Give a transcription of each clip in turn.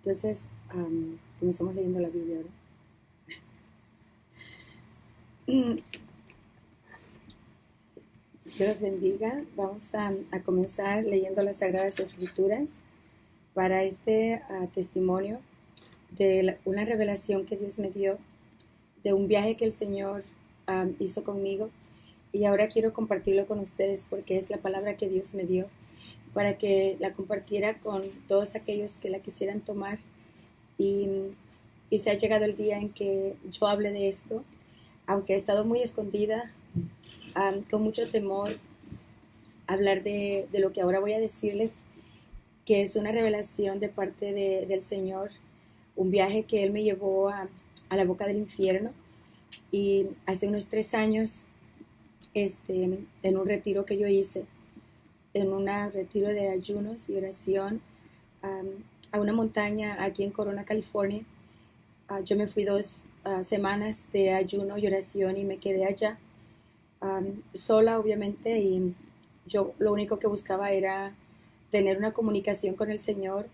Entonces, comenzamos leyendo la Biblia ahora. Dios los bendiga. Vamos a comenzar leyendo las Sagradas Escrituras para este testimonio de una revelación que Dios me dio, de un viaje que el Señor hizo conmigo. Y ahora quiero compartirlo con ustedes porque es la palabra que Dios me dio, para que la compartiera con todos aquellos que la quisieran tomar. Y se ha llegado el día en que yo hable de esto, aunque he estado muy escondida, con mucho temor, hablar de lo que ahora voy a decirles, que es una revelación de parte del Señor, un viaje que Él me llevó a la boca del infierno. Y hace unos 3 años, en un retiro que yo hice, en un retiro de ayunos y oración, a una montaña aquí en Corona, California. Yo me fui 2 semanas de ayuno y oración y me quedé allá sola, obviamente, y yo lo único que buscaba era tener una comunicación con el Señor,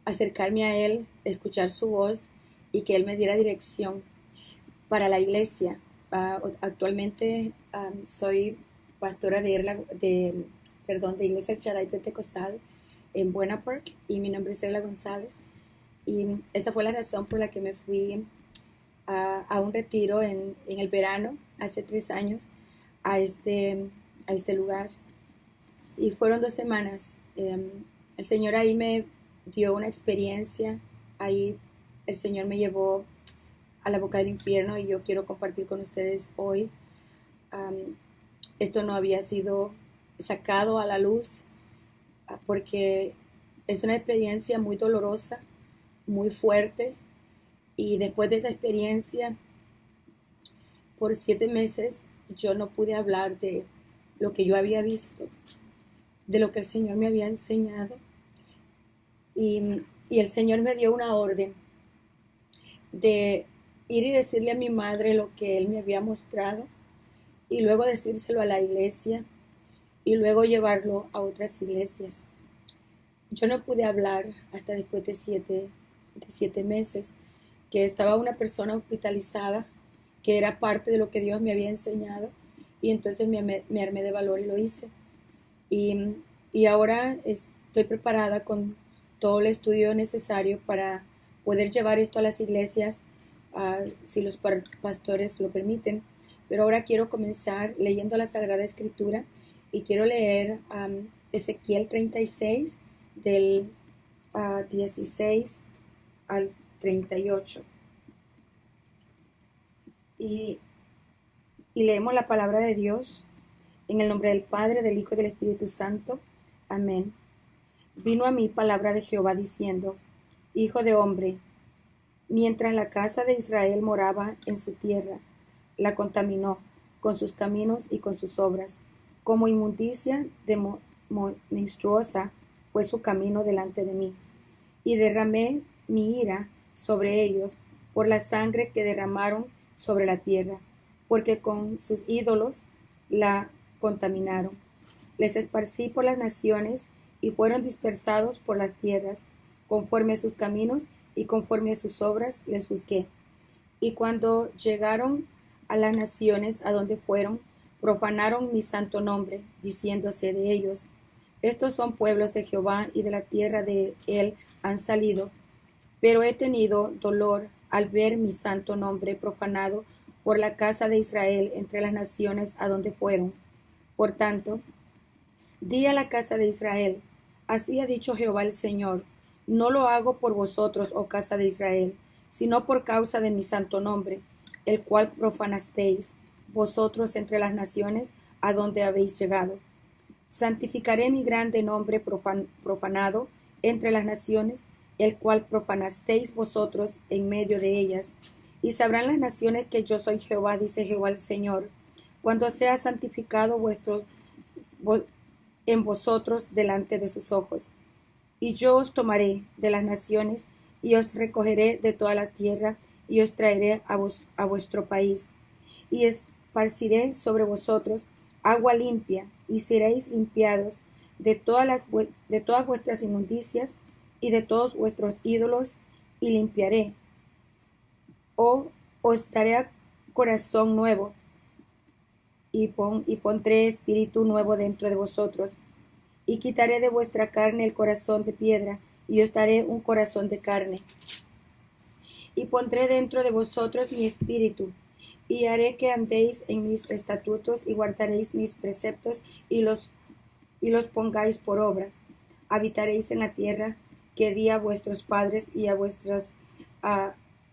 acercarme a Él, escuchar su voz y que Él me diera dirección para la iglesia. Actualmente soy pastora de Iglesia El Shaddai Pentecostal en Buena Park, y mi nombre es Erla González. Y esa fue la razón por la que me fui a un retiro en el verano, hace 3 años, a este lugar. Y fueron 2 semanas. El Señor ahí me dio una experiencia. Ahí el Señor me llevó a la boca del infierno y yo quiero compartir con ustedes hoy. Esto no había sido sacado a la luz porque es una experiencia muy dolorosa, muy fuerte. Y después de esa experiencia, por 7 meses, yo no pude hablar de lo que yo había visto, de lo que el Señor me había enseñado. Y el Señor me dio una orden de ir y decirle a mi madre lo que Él me había mostrado, y luego decírselo a la iglesia, y luego llevarlo a otras iglesias. Yo no pude hablar hasta después de 7 meses, que estaba una persona hospitalizada, que era parte de lo que Dios me había enseñado, y entonces me armé de valor y lo hice. Y ahora estoy preparada con todo el estudio necesario para poder llevar esto a las iglesias, si los pastores lo permiten. Pero ahora quiero comenzar leyendo la Sagrada Escritura, y quiero leer Ezequiel 36, del 16 al 38. Y leemos la palabra de Dios en el nombre del Padre, del Hijo y del Espíritu Santo. Amén. Vino a mí palabra de Jehová diciendo: Hijo de hombre, mientras la casa de Israel moraba en su tierra, la contaminó con sus caminos y con sus obras. Como inmundicia monstruosa fue su camino delante de mí. Y derramé mi ira sobre ellos por la sangre que derramaron sobre la tierra, porque con sus ídolos la contaminaron. Les esparcí por las naciones y fueron dispersados por las tierras. Conforme a sus caminos y conforme a sus obras les juzgué. Y cuando llegaron a las naciones a donde fueron, profanaron mi santo nombre, diciéndose de ellos: estos son pueblos de Jehová, y de la tierra de él han salido. Pero he tenido dolor al ver mi santo nombre profanado por la casa de Israel entre las naciones a donde fueron. Por tanto, di a la casa de Israel: así ha dicho Jehová el Señor, no lo hago por vosotros, oh casa de Israel, sino por causa de mi santo nombre, el cual profanasteis vosotros entre las naciones a donde habéis llegado. Santificaré mi grande nombre profanado entre las naciones, el cual profanasteis vosotros en medio de ellas. Y sabrán las naciones que yo soy Jehová, dice Jehová el Señor, cuando sea santificado en vosotros delante de sus ojos. Y yo os tomaré de las naciones, y os recogeré de todas las tierras, y os traeré a vuestro país. Y esparciré sobre vosotros agua limpia, y seréis limpiados de todas vuestras inmundicias, y de todos vuestros ídolos, y limpiaré. Os daré corazón nuevo, y pondré espíritu nuevo dentro de vosotros, y quitaré de vuestra carne el corazón de piedra, y os daré un corazón de carne. Y pondré dentro de vosotros mi espíritu, y haré que andéis en mis estatutos, y guardaréis mis preceptos, y los pongáis por obra. Habitaréis en la tierra que di a vuestros padres, y a vuestras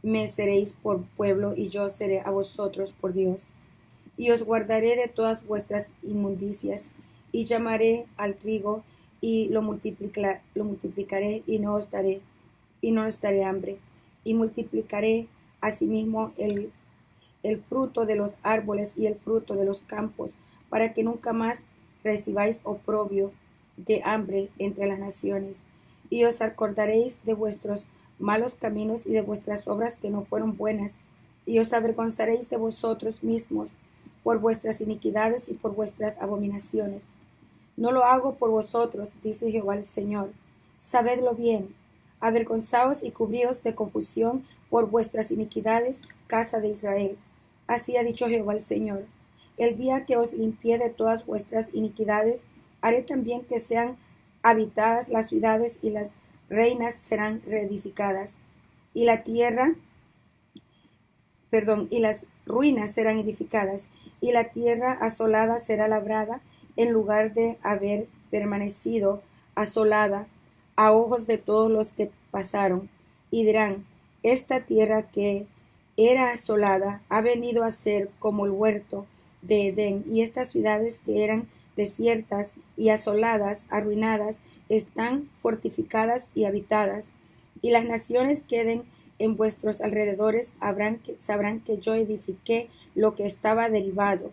me seréis por pueblo, y yo seré a vosotros por Dios. Y os guardaré de todas vuestras inmundicias, y llamaré al trigo, y lo multiplicaré, y no os daré hambre. Y multiplicaré asimismo el fruto de los árboles y el fruto de los campos, para que nunca más recibáis oprobio de hambre entre las naciones. Y os acordaréis de vuestros malos caminos y de vuestras obras que no fueron buenas, y os avergonzaréis de vosotros mismos por vuestras iniquidades y por vuestras abominaciones. No lo hago por vosotros, dice Jehová el Señor. Sabedlo bien. Avergonzaos y cubríos de confusión por vuestras iniquidades, casa de Israel. Así ha dicho Jehová el Señor. El día que os limpié de todas vuestras iniquidades, haré también que sean habitadas las ciudades, y las reinas serán reedificadas, y la tierra, y las ruinas serán edificadas, y la tierra asolada será labrada, en lugar de haber permanecido asolada a ojos de todos los que pasaron, y dirán: esta tierra que era asolada ha venido a ser como el huerto de Edén, y estas ciudades que eran desiertas y asoladas, arruinadas, están fortificadas y habitadas. Y las naciones queden en vuestros alrededores, sabrán que yo edifiqué lo que estaba derribado,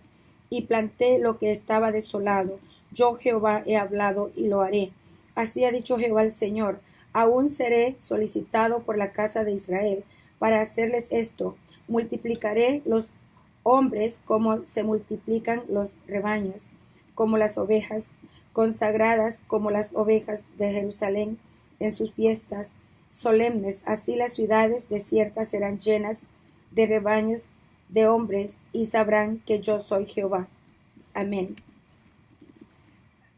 y planté lo que estaba desolado. Yo Jehová he hablado y lo haré. Así ha dicho Jehová el Señor. Aún seré solicitado por la casa de Israel para hacerles esto. Multiplicaré los hombres como se multiplican los rebaños, como las ovejas consagradas, como las ovejas de Jerusalén en sus fiestas solemnes. Así las ciudades desiertas serán llenas de rebaños de hombres, y sabrán que yo soy Jehová. Amén.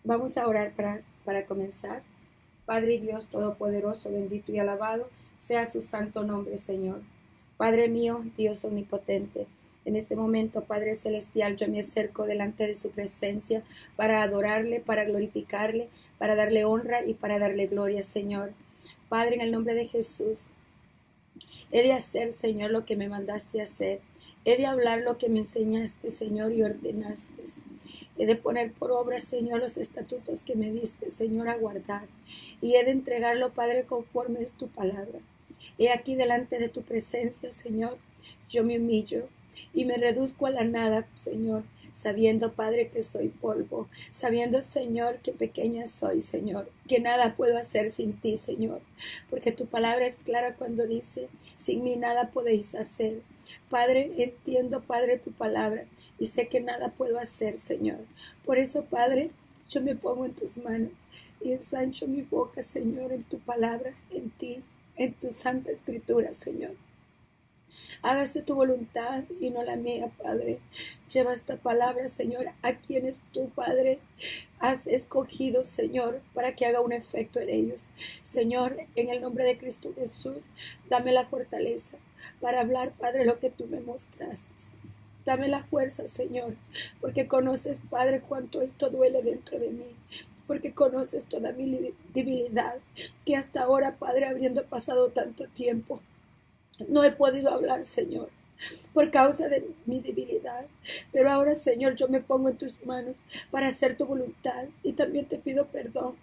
Vamos a orar para comenzar. Padre Dios Todopoderoso, bendito y alabado sea su santo nombre, Señor. Padre mío, Dios omnipotente, en este momento, Padre Celestial, yo me acerco delante de su presencia para adorarle, para glorificarle, para darle honra y para darle gloria, Señor. Padre, en el nombre de Jesús, he de hacer, Señor, lo que me mandaste hacer. He de hablar lo que me enseñaste, Señor, y ordenaste. He de poner por obra, Señor, los estatutos que me diste, Señor, a guardar. Y he de entregarlo, Padre, conforme es tu palabra. He aquí delante de tu presencia, Señor, yo me humillo y me reduzco a la nada, Señor, sabiendo, Padre, que soy polvo, sabiendo, Señor, que pequeña soy, Señor, que nada puedo hacer sin ti, Señor, porque tu palabra es clara cuando dice: sin mí nada podéis hacer. Padre, entiendo, Padre, tu palabra, y sé que nada puedo hacer, Señor. Por eso, Padre, yo me pongo en tus manos y ensancho mi boca, Señor, en tu palabra, en ti, en tu santa escritura, Señor. Hágase tu voluntad y no la mía, Padre. Lleva esta palabra, Señor, a quienes tú, Padre, has escogido, Señor, para que haga un efecto en ellos. Señor, en el nombre de Cristo Jesús, dame la fortaleza para hablar, Padre, lo que tú me mostraste. Dame la fuerza, Señor, porque conoces, Padre, cuánto esto duele dentro de mí, porque conoces toda mi debilidad, que hasta ahora, Padre, habiendo pasado tanto tiempo, no he podido hablar, Señor, por causa de mi debilidad. Pero ahora, Señor, yo me pongo en tus manos para hacer tu voluntad, y también te pido perdón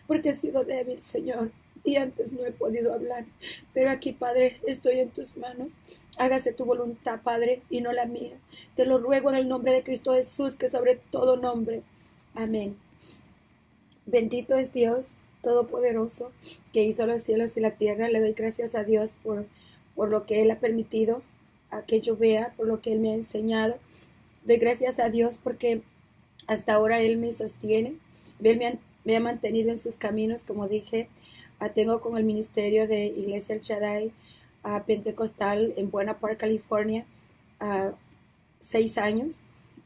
porque he sido débil, Señor, y antes no he podido hablar. Pero aquí, Padre, estoy en tus manos. Hágase tu voluntad, Padre, y no la mía. Te lo ruego en el nombre de Cristo Jesús, que sobre todo nombre. Amén. Bendito es Dios Todopoderoso, que hizo los cielos y la tierra. Le doy gracias a Dios por lo que Él ha permitido a que yo vea, por lo que Él me ha enseñado. Doy gracias a Dios porque hasta ahora Él me sostiene. Él me ha mantenido en sus caminos, como dije tengo con el ministerio de Iglesia El Shaddai Pentecostal en Buena Park, California, 6 años,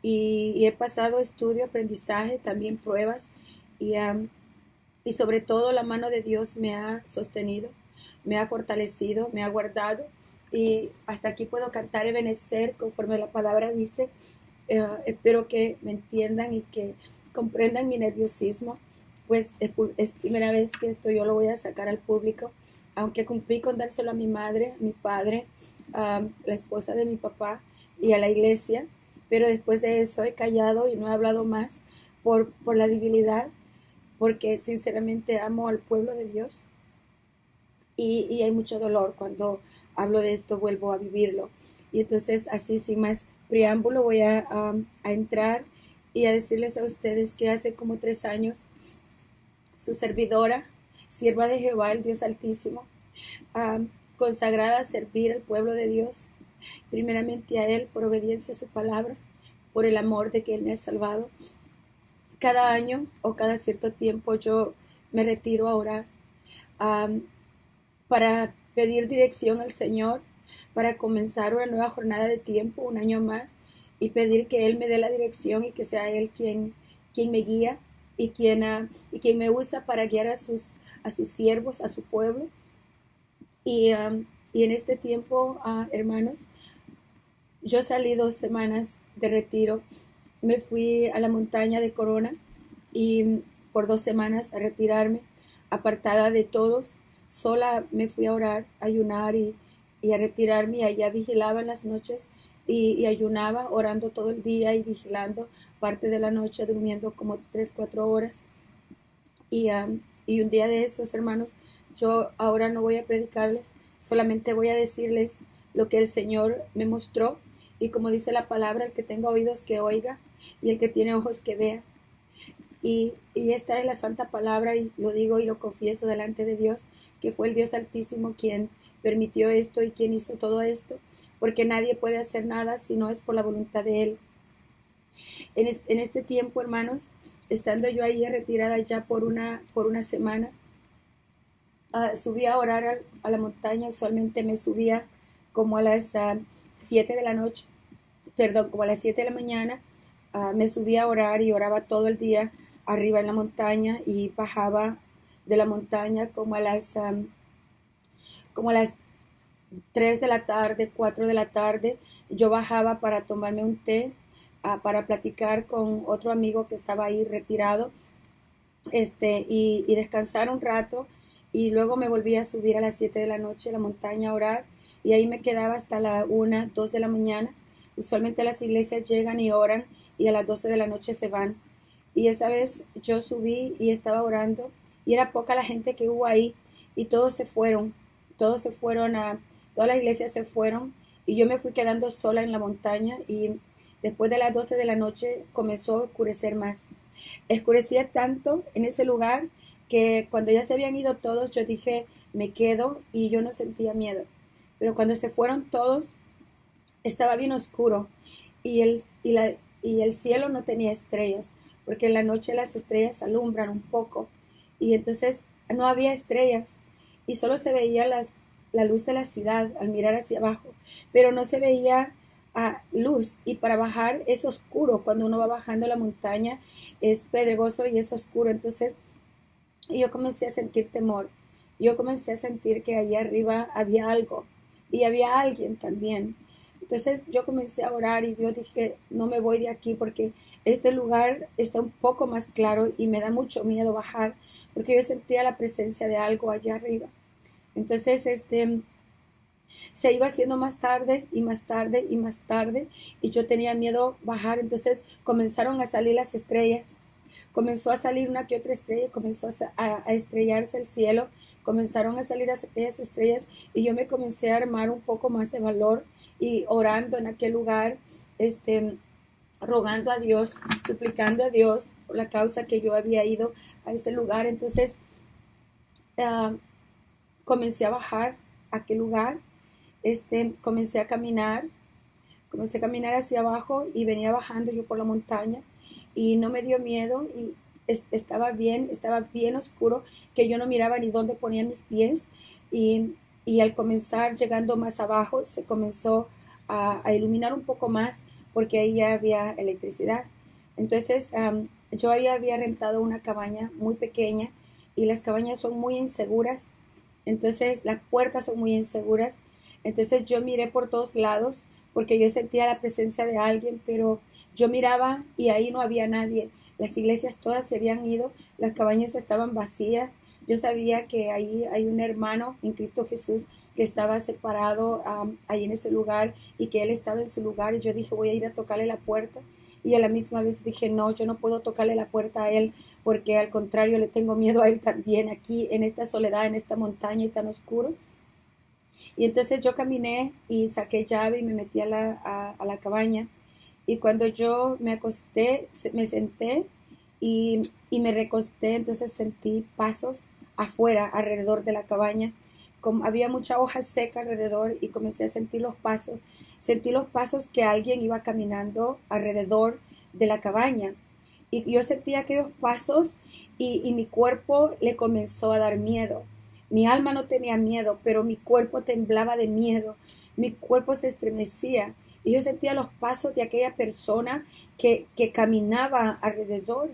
y he pasado estudio, aprendizaje, también pruebas, y, y sobre todo la mano de Dios me ha sostenido, me ha fortalecido, me ha guardado, y hasta aquí puedo cantar Ebenecer conforme la palabra dice. Espero que me entiendan y que comprendan mi nerviosismo, pues es primera vez que esto yo lo voy a sacar al público, aunque cumplí con dárselo a mi madre, a mi padre, a la esposa de mi papá y a la iglesia, pero después de eso he callado y no he hablado más por la debilidad, porque sinceramente amo al pueblo de Dios, y hay mucho dolor cuando hablo de esto, vuelvo a vivirlo. Y entonces, así sin más preámbulo, voy a entrar y a decirles a ustedes que hace como 3 años, su servidora, sierva de Jehová, el Dios Altísimo, consagrada a servir al pueblo de Dios, primeramente a Él por obediencia a su palabra, por el amor de que Él me ha salvado. Cada año o cada cierto tiempo yo me retiro a orar, para pedir dirección al Señor, para comenzar una nueva jornada de tiempo, un año más, y pedir que Él me dé la dirección y que sea Él quien me guía y quien me usa para guiar a sus siervos, a su pueblo. Y en este tiempo, hermanos, yo salí 2 semanas de retiro, me fui a la montaña de Corona y por 2 semanas a retirarme, apartada de todos, sola me fui a orar, a ayunar y a retirarme, y allá vigilaba en las noches y ayunaba, orando todo el día y vigilando parte de la noche, durmiendo como 3, 4 horas. Y un día de esos, hermanos, yo ahora no voy a predicarles, solamente voy a decirles lo que el Señor me mostró, y como dice la palabra, el que tenga oídos que oiga y el que tiene ojos que vea. Y esta es la santa palabra, y lo digo y lo confieso delante de Dios, que fue el Dios Altísimo quien permitió esto y quien hizo todo esto, porque nadie puede hacer nada si no es por la voluntad de Él. En este tiempo, hermanos, estando yo ahí retirada ya por una semana, subí a orar a la montaña. Usualmente me subía como a las 7 de la noche, perdón, como a las 7 de la mañana. Me subía a orar y oraba todo el día arriba en la montaña, y bajaba de la montaña como a las 3 de la tarde, 4 de la tarde. Yo bajaba para tomarme un té, para platicar con otro amigo que estaba ahí retirado, y descansar un rato, y luego me volví a subir a las 7 de la noche a la montaña a orar, y ahí me quedaba hasta la 1, 2 de la mañana. Usualmente las iglesias llegan y oran y a las 12 de la noche se van. Y esa vez yo subí y estaba orando, y era poca la gente que hubo ahí, y todos se fueron, todas las iglesias se fueron, y yo me fui quedando sola en la montaña, y después de las 12 de la noche comenzó a oscurecer más. Escurecía tanto en ese lugar que cuando ya se habían ido todos, yo dije, me quedo, y yo no sentía miedo. Pero cuando se fueron todos, estaba bien oscuro, y el cielo no tenía estrellas, porque en la noche las estrellas alumbran un poco, y entonces no había estrellas, y solo se veía la luz de la ciudad al mirar hacia abajo, pero no se veía luz, y para bajar es oscuro. Cuando uno va bajando la montaña es pedregoso y es oscuro. Entonces yo comencé a sentir temor, yo comencé a sentir que allá arriba había algo y había alguien también. Entonces yo comencé a orar, y yo dije, no me voy de aquí, porque este lugar está un poco más claro y me da mucho miedo bajar, porque yo sentía la presencia de algo allá arriba. Entonces se iba haciendo más tarde y más tarde y más tarde, y yo tenía miedo bajar. Entonces comenzaron a salir las estrellas, comenzó a salir una que otra estrella, comenzó a estrellarse el cielo, comenzaron a salir esas estrellas, y yo me comencé a armar un poco más de valor, y orando en aquel lugar, rogando a Dios, suplicando a Dios por la causa que yo había ido a ese lugar. Entonces uh, comencé a bajar a aquel lugar, comencé a caminar hacia abajo, y venía bajando yo por la montaña, y no me dio miedo, y estaba bien oscuro, que yo no miraba ni dónde ponía mis pies. Y al comenzar, llegando más abajo, se comenzó a iluminar un poco más porque ahí ya había electricidad. Entonces, yo ahí había rentado una cabaña muy pequeña y las cabañas son muy inseguras. Entonces, las puertas son muy inseguras. Entonces, yo miré por todos lados porque yo sentía la presencia de alguien, pero yo miraba y ahí no había nadie. Las iglesias todas se habían ido, las cabañas estaban vacías. Yo sabía que ahí hay un hermano en Cristo Jesús que estaba separado ahí en ese lugar y que él estaba en su lugar. Y yo dije, voy a ir a tocarle la puerta. Y a la misma vez dije, no, yo no puedo tocarle la puerta a él porque al contrario le tengo miedo a él también aquí en esta soledad, en esta montaña y tan oscuro. Y entonces yo caminé y saqué llave y me metí a la cabaña. Y cuando yo me acosté, me senté y me recosté, entonces sentí pasos afuera, alrededor de la cabaña. Como había mucha hoja seca alrededor y comencé a sentir los pasos. Sentí los pasos que alguien iba caminando alrededor de la cabaña. Y yo sentí aquellos pasos y mi cuerpo le comenzó a dar miedo. Mi alma no tenía miedo, pero mi cuerpo temblaba de miedo. Mi cuerpo se estremecía. Y yo sentía los pasos de aquella persona que caminaba alrededor.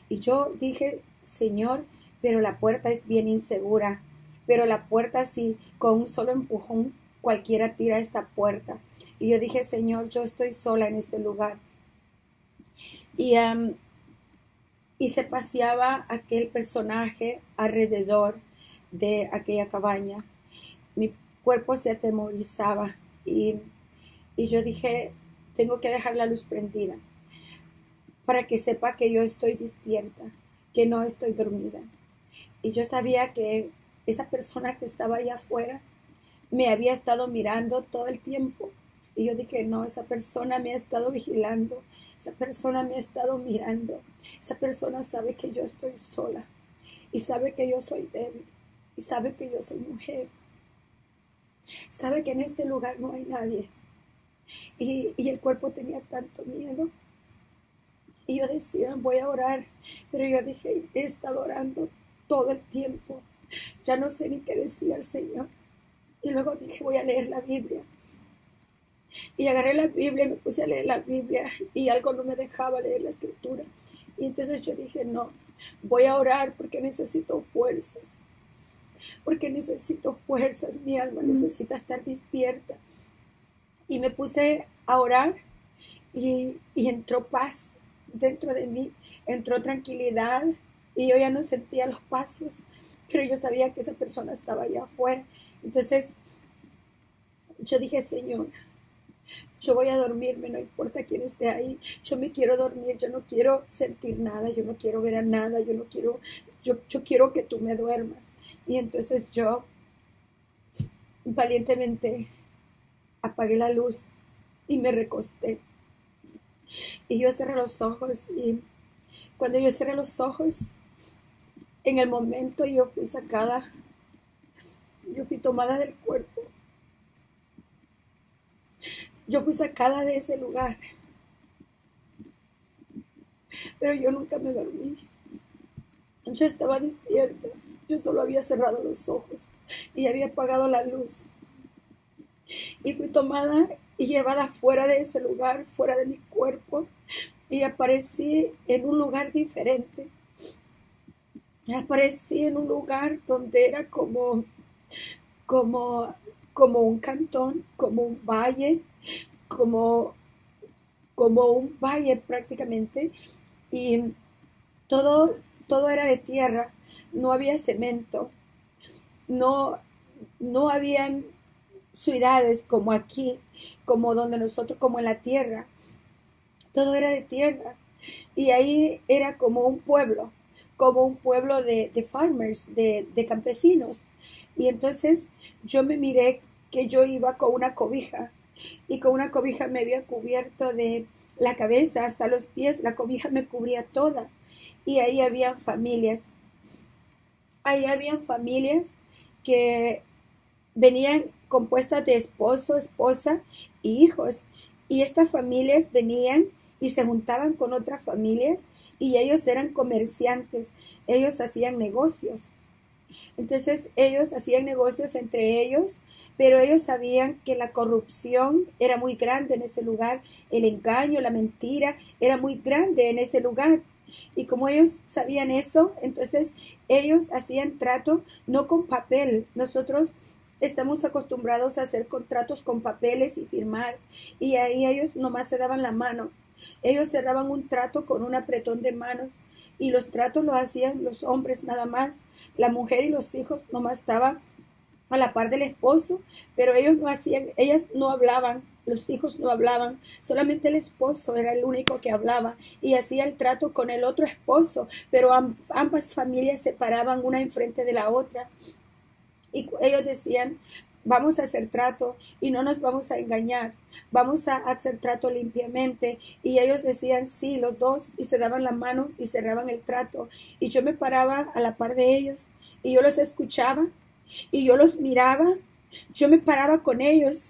Y yo dije, Señor, pero la puerta es bien insegura. Pero la puerta sí, con un solo empujón, cualquiera tira esta puerta. Y yo dije, Señor, yo estoy sola en este lugar. Y, y se paseaba aquel personaje alrededor de aquella cabaña. Mi cuerpo se atemorizaba y yo dije, tengo que dejar la luz prendida para que sepa que yo estoy despierta, que no estoy dormida. Y yo sabía que esa persona que estaba allá afuera me había estado mirando todo el tiempo. Y yo dije, no, esa persona me ha estado vigilando, esa persona me ha estado mirando, esa persona sabe que yo estoy sola y sabe que yo soy débil y sabe que yo soy mujer, sabe que en este lugar no hay nadie. Y el cuerpo tenía tanto miedo. Y yo decía, voy a orar, pero yo dije, he estado orando todo el tiempo, ya no sé ni qué decir al Señor. Y luego dije, voy a leer la Biblia. Y agarré la Biblia y me puse a leer la Biblia y algo no me dejaba leer la escritura. Y entonces yo dije, no, voy a orar porque necesito fuerzas. Porque necesito fuerzas, mi alma necesita estar despierta. Y me puse a orar y entró paz dentro de mí, entró tranquilidad y yo ya no sentía los pasos, pero yo sabía que esa persona estaba allá afuera. Entonces yo dije, Señor, yo voy a dormirme, no importa quién esté ahí, yo me quiero dormir, yo no quiero sentir nada, yo no quiero ver a nada, yo quiero que tú me duermas. Y entonces yo valientemente apagué la luz y me recosté. Y yo cerré los ojos y cuando yo cerré los ojos, en el momento yo fui sacada, yo fui tomada del cuerpo. Yo fui sacada de ese lugar, pero yo nunca me dormí. Yo estaba despierta, yo solo había cerrado los ojos y había apagado la luz. Y fui tomada y llevada fuera de ese lugar, fuera de mi cuerpo, y aparecí en un lugar diferente. Aparecí en un lugar donde era como, como un cantón, como un valle, como, como un valle prácticamente, y todo era de tierra, no había cemento, no, no habían ciudades como aquí, como donde nosotros, como en la tierra, todo era de tierra, y ahí era como un pueblo de farmers, de campesinos, y entonces yo me miré que yo iba con una cobija, y con una cobija me había cubierto de la cabeza hasta los pies, la cobija me cubría toda. Y ahí habían familias que venían compuestas de esposo, esposa y hijos. Y estas familias venían y se juntaban con otras familias y ellos eran comerciantes, ellos hacían negocios. Entonces ellos hacían negocios entre ellos, pero ellos sabían que la corrupción era muy grande en ese lugar, el engaño, la mentira era muy grande en ese lugar. Y como ellos sabían eso, entonces ellos hacían trato no con papel. Nosotros estamos acostumbrados a hacer contratos con papeles y firmar. Y ahí ellos nomás se daban la mano. Ellos cerraban un trato con un apretón de manos. Y los tratos los hacían los hombres nada más. La mujer y los hijos nomás estaban a la par del esposo, pero ellos no hacían, ellas no hablaban, los hijos no hablaban, solamente el esposo era el único que hablaba y hacía el trato con el otro esposo, pero ambas familias se paraban una enfrente de la otra y ellos decían, vamos a hacer trato y no nos vamos a engañar, vamos a hacer trato limpiamente. Y ellos decían sí, los dos, y se daban la mano y cerraban el trato. Y yo me paraba a la par de ellos y yo los escuchaba y yo los miraba, yo me paraba con ellos,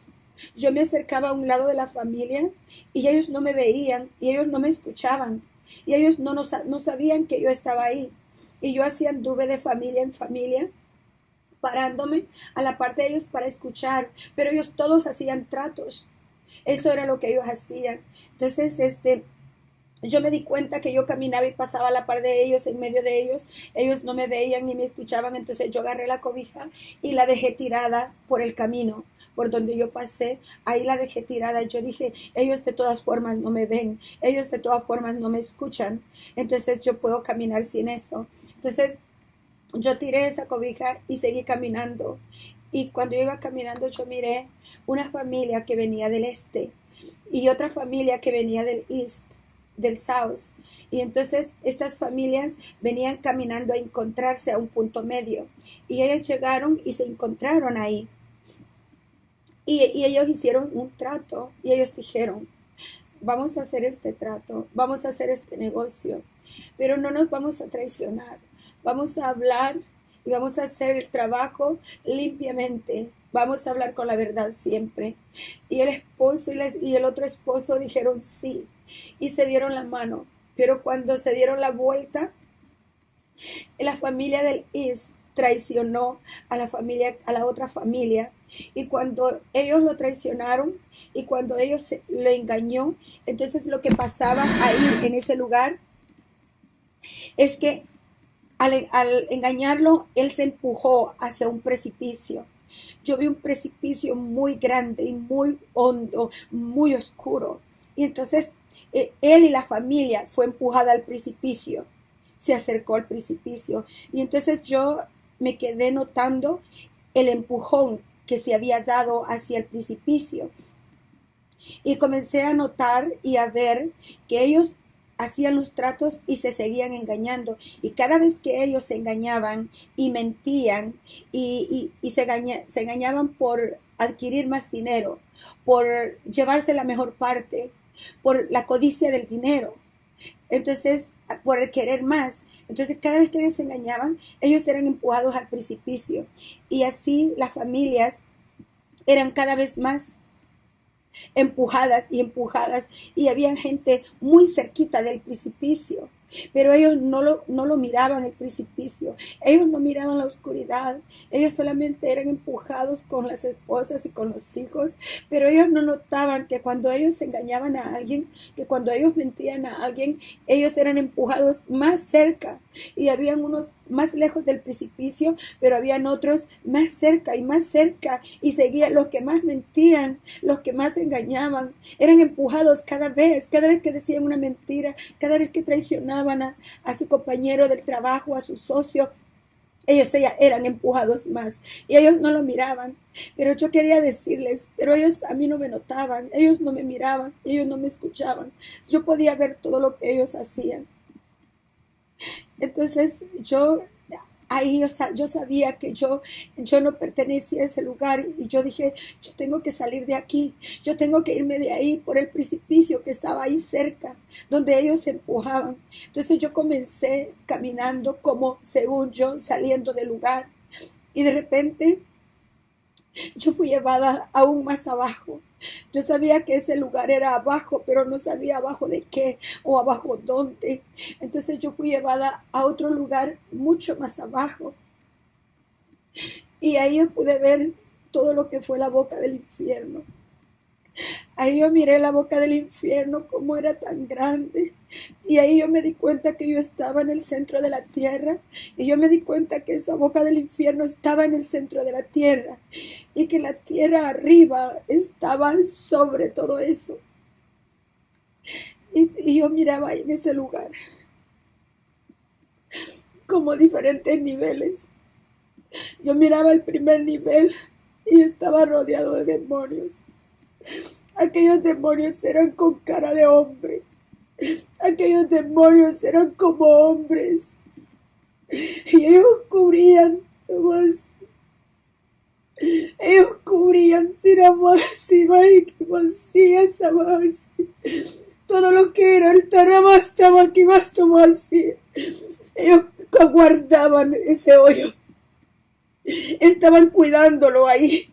yo me acercaba a un lado de la familia y ellos no me veían y ellos no me escuchaban y ellos no sabían que yo estaba ahí. Y yo así anduve de familia en familia, parándome a la parte de ellos para escuchar, pero ellos todos hacían tratos. Eso era lo que ellos hacían. Entonces, yo me di cuenta que yo caminaba y pasaba a la par de ellos, en medio de ellos no me veían ni me escuchaban, entonces yo agarré la cobija y la dejé tirada por el camino, por donde yo pasé, ahí la dejé tirada. Yo dije, ellos de todas formas no me ven, ellos de todas formas no me escuchan, entonces yo puedo caminar sin eso. Entonces yo tiré esa cobija y seguí caminando. Y cuando yo iba caminando, yo miré una familia que venía del este y otra familia que venía del east, del south. Y entonces estas familias venían caminando a encontrarse a un punto medio. Y ellas llegaron y se encontraron ahí. Y ellos hicieron un trato y ellos dijeron, vamos a hacer este trato, vamos a hacer este negocio, pero no nos vamos a traicionar. Vamos a hablar y vamos a hacer el trabajo limpiamente. Vamos a hablar con la verdad siempre. Y el esposo y el otro esposo dijeron sí y se dieron la mano. Pero cuando se dieron la vuelta, la familia del East traicionó a la otra familia. Y cuando ellos lo traicionaron y cuando ellos lo engañó, entonces lo que pasaba ahí en ese lugar es que al engañarlo, él se empujó hacia un precipicio. Yo vi un precipicio muy grande y muy hondo, muy oscuro. Y entonces él y la familia fue empujada al precipicio. Se acercó al precipicio. Y entonces yo me quedé notando el empujón que se había dado hacia el precipicio. Y comencé a notar y a ver que ellos hacían los tratos y se seguían engañando. Y cada vez que ellos se engañaban y mentían y se engañaban por adquirir más dinero, por llevarse la mejor parte, por la codicia del dinero, entonces por el querer más. Entonces cada vez que ellos se engañaban, ellos eran empujados al precipicio. Y así las familias eran cada vez más empujadas y empujadas, y había gente muy cerquita del precipicio, pero ellos no lo miraban el precipicio, ellos no miraban la oscuridad, ellos solamente eran empujados con las esposas y con los hijos, pero ellos no notaban que cuando ellos engañaban a alguien, que cuando ellos mentían a alguien, ellos eran empujados más cerca, y habían unos más lejos del precipicio, pero habían otros más cerca, y seguían los que más mentían, los que más engañaban, eran empujados cada vez que decían una mentira, cada vez que traicionaban a su compañero del trabajo, a su socio, ellos eran empujados más y ellos no lo miraban. Pero yo quería decirles, pero ellos a mí no me notaban, ellos no me miraban, ellos no me escuchaban. Yo podía ver todo lo que ellos hacían. Entonces ahí yo sabía que yo no pertenecía a ese lugar, y yo dije, yo tengo que salir de aquí, yo tengo que irme de ahí por el precipicio que estaba ahí cerca, donde ellos se empujaban. Entonces yo comencé caminando como según yo, saliendo del lugar, y de repente yo fui llevada aún más abajo. Yo sabía que ese lugar era abajo, pero no sabía abajo de qué o abajo dónde. Entonces yo fui llevada a otro lugar mucho más abajo. Y ahí yo pude ver todo lo que fue la boca del infierno. Ahí yo miré la boca del infierno, cómo era tan grande. Y ahí yo me di cuenta que yo estaba en el centro de la tierra. Y yo me di cuenta que esa boca del infierno estaba en el centro de la tierra. Y que la tierra arriba estaba sobre todo eso. Y yo miraba ahí en ese lugar como diferentes niveles. Yo miraba el primer nivel y estaba rodeado de demonios. Aquellos demonios eran con cara de hombre. Aquellos demonios eran como hombres. Y ellos cubrían, ellos cubrían, tiraban así, todo lo que era el tarabastaba aquí, bastaba así. Ellos guardaban ese hoyo. Estaban cuidándolo ahí.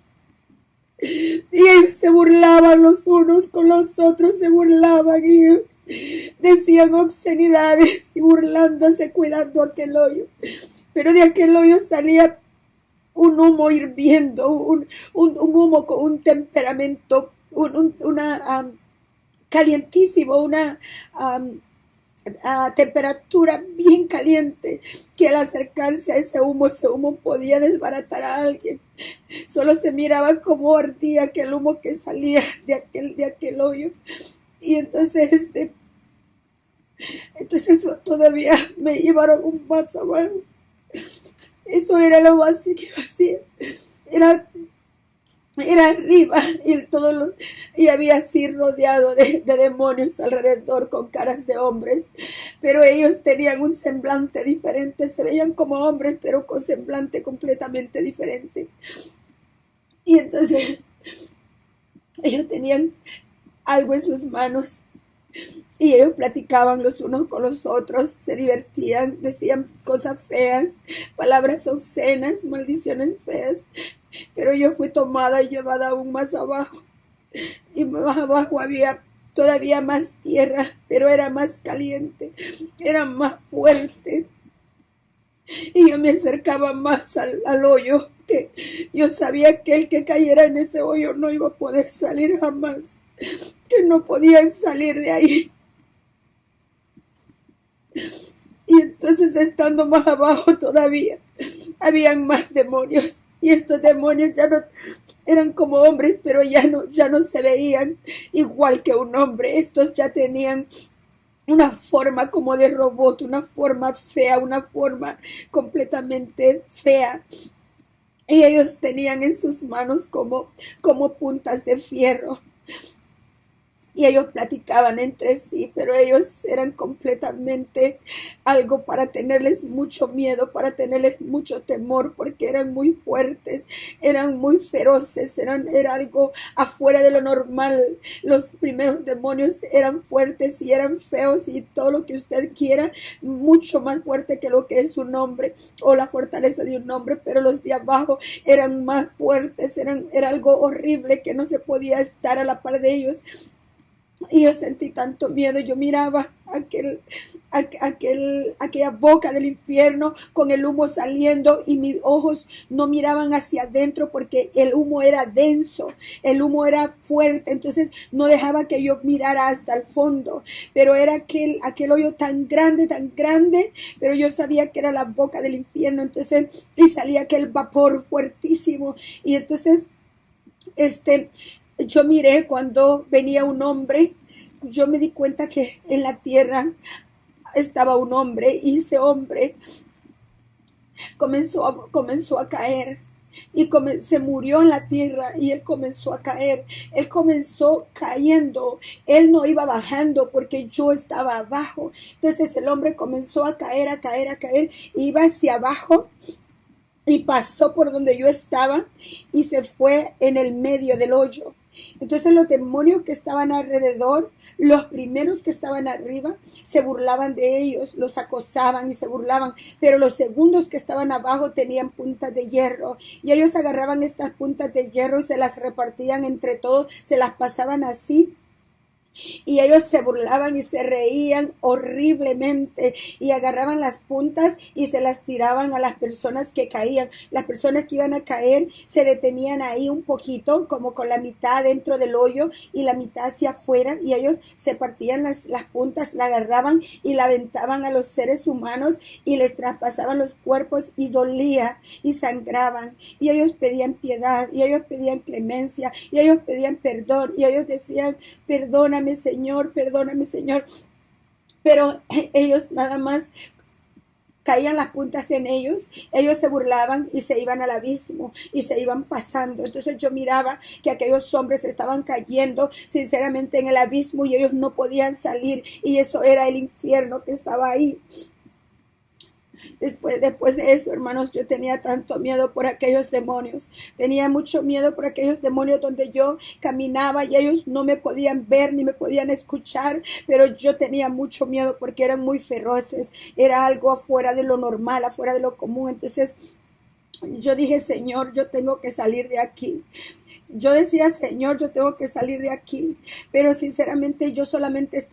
Y ellos se burlaban los unos con los otros, se burlaban y ellos decían obscenidades y burlándose, cuidando aquel hoyo. Pero de aquel hoyo salía un humo hirviendo, un humo con un temperamento, calientísimo, una temperatura bien caliente, que al acercarse a ese humo podía desbaratar a alguien. Solo se miraba cómo ardía aquel humo que salía de aquel hoyo. Y entonces todavía me llevaron un más abajo. Eso era lo más que yo hacía. Era arriba y había así rodeado de demonios alrededor con caras de hombres, pero ellos tenían un semblante diferente, se veían como hombres pero con semblante completamente diferente. Y entonces ellos tenían algo en sus manos y ellos platicaban los unos con los otros, se divertían, decían cosas feas, palabras obscenas, maldiciones feas. Pero yo fui tomada y llevada aún más abajo. Y más abajo había todavía más tierra, pero era más caliente, era más fuerte. Y yo me acercaba más al hoyo, que yo sabía que el que cayera en ese hoyo no iba a poder salir jamás, que no podían salir de ahí. Y entonces, estando más abajo todavía, habían más demonios. Y estos demonios ya no eran como hombres, pero ya no se veían igual que un hombre. Estos ya tenían una forma como de robot, una forma fea, una forma completamente fea. Y ellos tenían en sus manos como puntas de fierro. Y ellos platicaban entre sí, pero ellos eran completamente algo para tenerles mucho miedo, para tenerles mucho temor, porque eran muy fuertes, eran muy feroces, era algo afuera de lo normal. Los primeros demonios eran fuertes y eran feos y todo lo que usted quiera, mucho más fuerte que lo que es un hombre o la fortaleza de un hombre, pero los de abajo eran más fuertes, era algo horrible que no se podía estar a la par de ellos. Y yo sentí tanto miedo. Yo miraba aquella boca del infierno con el humo saliendo y mis ojos no miraban hacia adentro porque el humo era denso, el humo era fuerte, entonces no dejaba que yo mirara hasta el fondo, pero era aquel hoyo tan grande, pero yo sabía que era la boca del infierno, entonces, y salía aquel vapor fuertísimo, y entonces yo miré cuando venía un hombre, yo me di cuenta que en la tierra estaba un hombre y ese hombre comenzó a caer y se murió en la tierra y él comenzó a caer, él comenzó cayendo, él no iba bajando porque yo estaba abajo, entonces el hombre comenzó a caer, iba hacia abajo y pasó por donde yo estaba y se fue en el medio del hoyo. Entonces los demonios que estaban alrededor, los primeros que estaban arriba, se burlaban de ellos, los acosaban y se burlaban, pero los segundos que estaban abajo tenían puntas de hierro y ellos agarraban estas puntas de hierro y se las repartían entre todos, se las pasaban así. Y ellos se burlaban y se reían horriblemente y agarraban las puntas y se las tiraban a las personas que caían. Las personas que iban a caer se detenían ahí un poquito, como con la mitad dentro del hoyo y la mitad hacia afuera, y ellos se partían las puntas, la agarraban y la aventaban a los seres humanos y les traspasaban los cuerpos y dolía y sangraban. Y ellos pedían piedad y ellos pedían clemencia y ellos pedían perdón y ellos decían: perdóname, Señor, perdóname, Señor. Pero ellos nada más caían las puntas en ellos se burlaban y se iban al abismo y se iban pasando. Entonces yo miraba que aquellos hombres estaban cayendo sinceramente en el abismo y ellos no podían salir, y eso era el infierno que estaba ahí. Después de eso, hermanos, yo tenía tanto miedo por aquellos demonios. Tenía mucho miedo por aquellos demonios donde yo caminaba y ellos no me podían ver ni me podían escuchar, pero yo tenía mucho miedo porque eran muy feroces. Era algo afuera de lo normal, afuera de lo común. Entonces yo dije: Señor, yo tengo que salir de aquí. Yo decía: Señor, yo tengo que salir de aquí, pero sinceramente yo solamente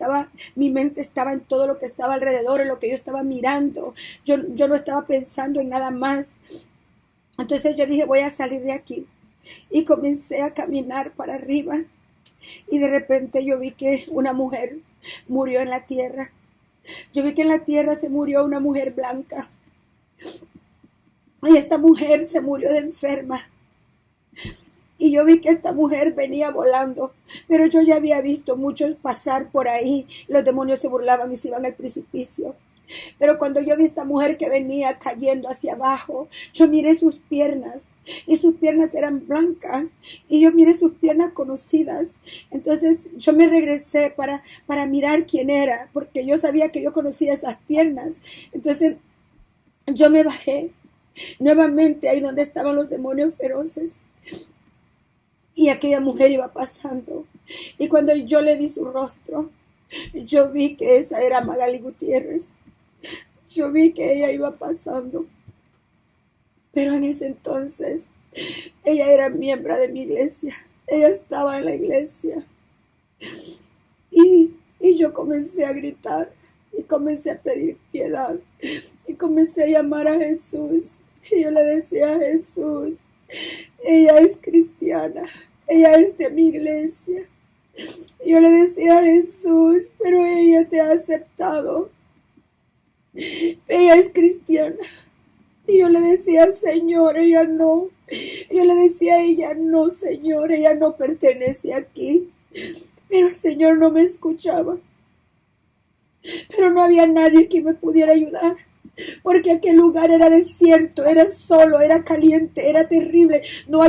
mi mente estaba en todo lo que estaba alrededor, en lo que yo estaba mirando. Yo no estaba pensando en nada más. Entonces yo dije: voy a salir de aquí, y comencé a caminar para arriba, y de repente yo vi que una mujer murió en la tierra. Yo vi que en la tierra se murió una mujer blanca, y esta mujer se murió de enferma. Y yo vi que esta mujer venía volando, pero yo ya había visto muchos pasar por ahí. Los demonios se burlaban y se iban al precipicio. Pero cuando yo vi esta mujer que venía cayendo hacia abajo, yo miré sus piernas, y sus piernas eran blancas, y yo miré sus piernas conocidas. Entonces yo me regresé para mirar quién era, porque yo sabía que yo conocía esas piernas. Entonces yo me bajé nuevamente ahí donde estaban los demonios feroces. Y aquella mujer iba pasando. Y cuando yo le vi su rostro, yo vi que esa era Magali Gutiérrez. Yo vi que ella iba pasando. Pero en ese entonces, ella era miembro de mi iglesia. Ella estaba en la iglesia. Y yo comencé a gritar. Y comencé a pedir piedad. Y comencé a llamar a Jesús. Y yo le decía: Jesús, ella es cristiana, ella es de mi iglesia. Yo le decía: Jesús, pero ella te ha aceptado, ella es cristiana. Y yo le decía: Señor, ella no. Yo le decía: ella no, Señor, ella no pertenece aquí. Pero el Señor no me escuchaba. Pero no había nadie que me pudiera ayudar, porque aquel lugar era desierto, era solo, era caliente, era terrible. No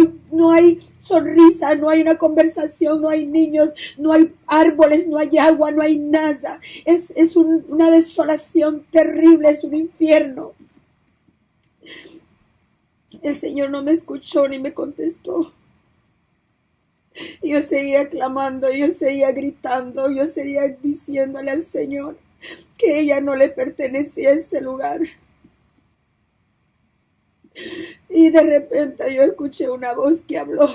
hay sonrisa, no hay una conversación, no hay niños, no hay árboles, no hay agua, no hay nada. Es una desolación terrible, es un infierno. El Señor no me escuchó ni me contestó. Yo seguía clamando, yo seguía gritando, yo seguía diciéndole al Señor que ella no le pertenecía a ese lugar. Y de repente yo escuché una voz que habló.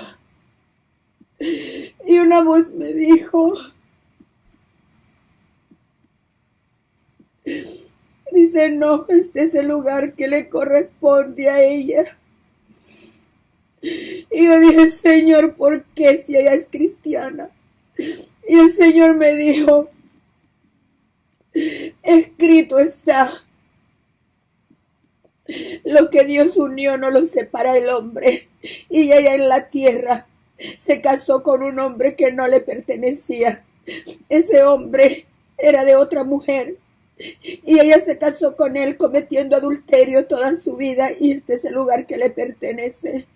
Y una voz me dijo, dice: no, este es el lugar que le corresponde a ella. Y yo dije: Señor, ¿por qué si ella es cristiana? Y el Señor me dijo: escrito está, lo que Dios unió no lo separa el hombre. Y ella en la tierra se casó con un hombre que no le pertenecía. Ese hombre era de otra mujer, y ella se casó con él cometiendo adulterio toda su vida, y este es el lugar que le pertenece.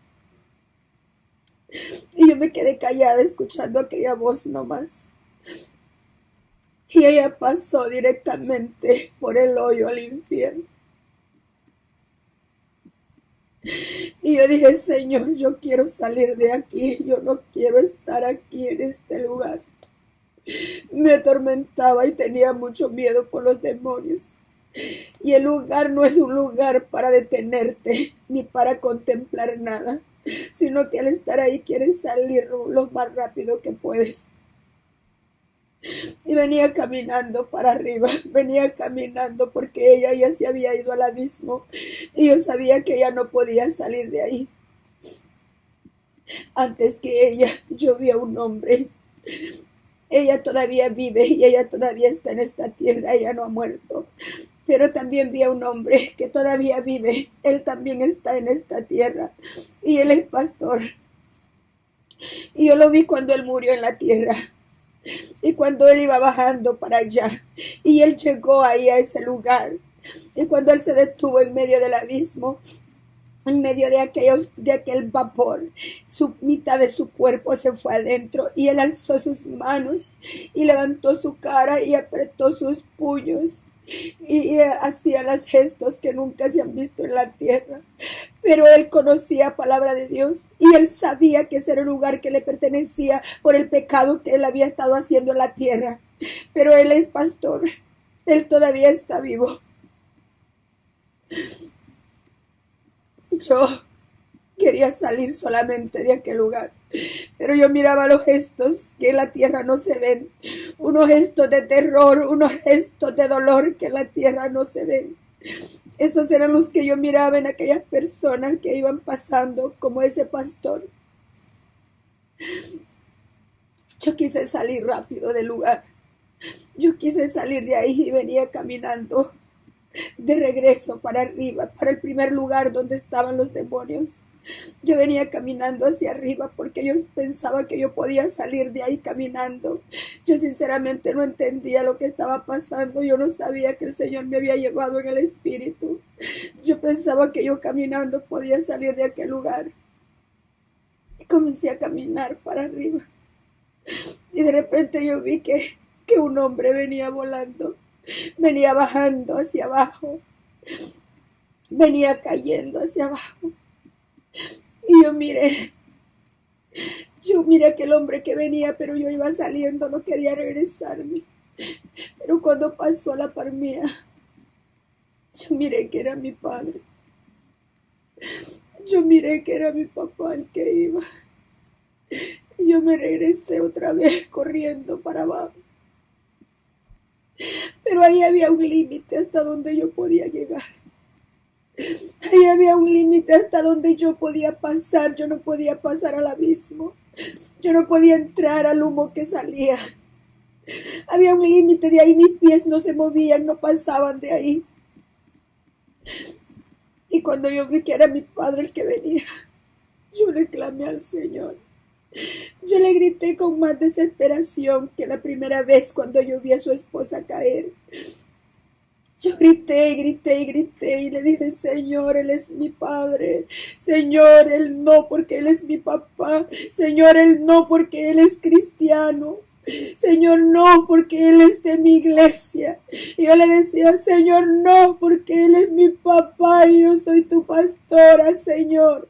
Y yo me quedé callada escuchando aquella voz nomás. Y ella pasó directamente por el hoyo al infierno. Y yo dije, Señor, yo quiero salir de aquí, yo no quiero estar aquí en este lugar. Me atormentaba y tenía mucho miedo por los demonios. Y el lugar no es un lugar para detenerte ni para contemplar nada, sino que al estar ahí quieres salir lo más rápido que puedes. Y venía caminando para arriba, venía caminando porque ella ya se había ido al abismo y yo sabía que ella no podía salir de ahí. Antes que ella, yo vi a un hombre. Ella todavía vive y ella todavía está en esta tierra, ella no ha muerto. Pero también vi a un hombre que todavía vive, él también está en esta tierra y él es pastor. Y yo lo vi cuando él murió en la tierra. Y cuando él iba bajando para allá, y él llegó ahí a ese lugar, y cuando él se detuvo en medio del abismo, en medio de aquel vapor, su mitad de su cuerpo se fue adentro, y él alzó sus manos, y levantó su cara, y apretó sus puños, y hacía los gestos que nunca se han visto en la tierra. Pero él conocía palabra de Dios y él sabía que ese era un lugar que le pertenecía por el pecado que él había estado haciendo en la tierra. Pero él es pastor, él todavía está vivo. Yo quería salir solamente de aquel lugar, pero yo miraba los gestos que en la tierra no se ven, unos gestos de terror, unos gestos de dolor que en la tierra no se ven. Esos eran los que yo miraba en aquellas personas que iban pasando como ese pastor. Yo quise salir rápido del lugar. Yo quise salir de ahí y venía caminando de regreso para arriba, para el primer lugar donde estaban los demonios. Yo venía caminando hacia arriba porque yo pensaba que yo podía salir de ahí caminando. Yo sinceramente no entendía lo que estaba pasando. Yo no sabía que el Señor me había llevado en el espíritu. Yo pensaba que yo caminando podía salir de aquel lugar. Y comencé a caminar para arriba. Y de repente yo vi que un hombre venía volando. Venía bajando hacia abajo. Venía cayendo hacia abajo. Y yo miré a aquel hombre que venía, pero yo iba saliendo, no quería regresarme. Pero cuando pasó a la par mía, yo miré que era mi padre. Yo miré que era mi papá el que iba. Y yo me regresé otra vez corriendo para abajo. Pero ahí había un límite hasta donde yo podía llegar. Ahí había un límite hasta donde yo podía pasar. Yo no podía pasar al abismo. Yo no podía entrar al humo que salía. Había un límite, de ahí mis pies no se movían, no pasaban de ahí. Y cuando yo vi que era mi padre el que venía, yo le clamé al Señor. Yo le grité con más desesperación que la primera vez cuando yo vi a su esposa caer. Yo grité y le dije, Señor, Él es mi padre. Señor, Él no porque Él es mi papá. Señor, Él no porque Él es cristiano. Señor, no porque Él es de mi iglesia. Y yo le decía, Señor, no porque Él es mi papá y yo soy tu pastora, Señor.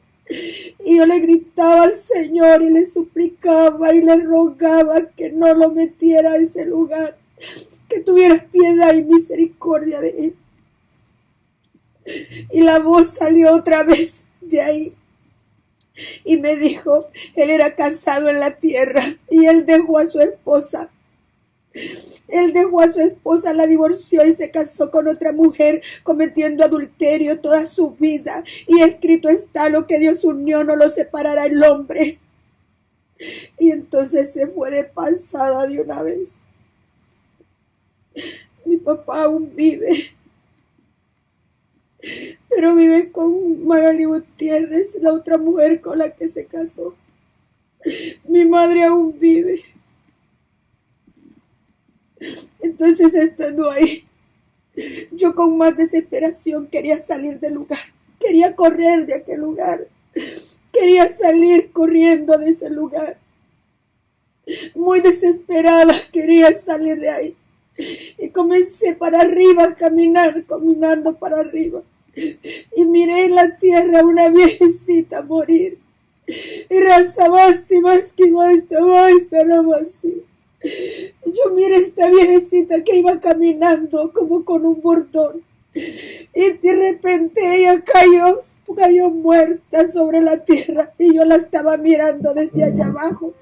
Y yo le gritaba al Señor y le suplicaba y le rogaba que no lo metiera a ese lugar, que tuvieras piedad y misericordia de él. Y la voz salió otra vez de ahí y me dijo, él era casado en la tierra y él dejó a su esposa. Él dejó a su esposa, la divorció y se casó con otra mujer, cometiendo adulterio toda su vida. Y escrito está, lo que Dios unió no lo separará el hombre. Y entonces se fue de pasada de una vez. Mi papá aún vive, pero vive con Magali Gutiérrez, la otra mujer con la que se casó. Mi madre aún vive. Entonces, estando ahí, yo con más desesperación quería salir del lugar, quería correr de aquel lugar, quería salir corriendo de ese lugar. Muy desesperada quería salir de ahí. Y comencé para arriba a caminar, caminando para arriba. y miré en la tierra una viejecita morir. Y razabasti más que basta, así. Yo miré esta viejecita que iba caminando como con un bordón. Y de repente ella cayó muerta sobre la tierra y yo la estaba mirando desde allá abajo.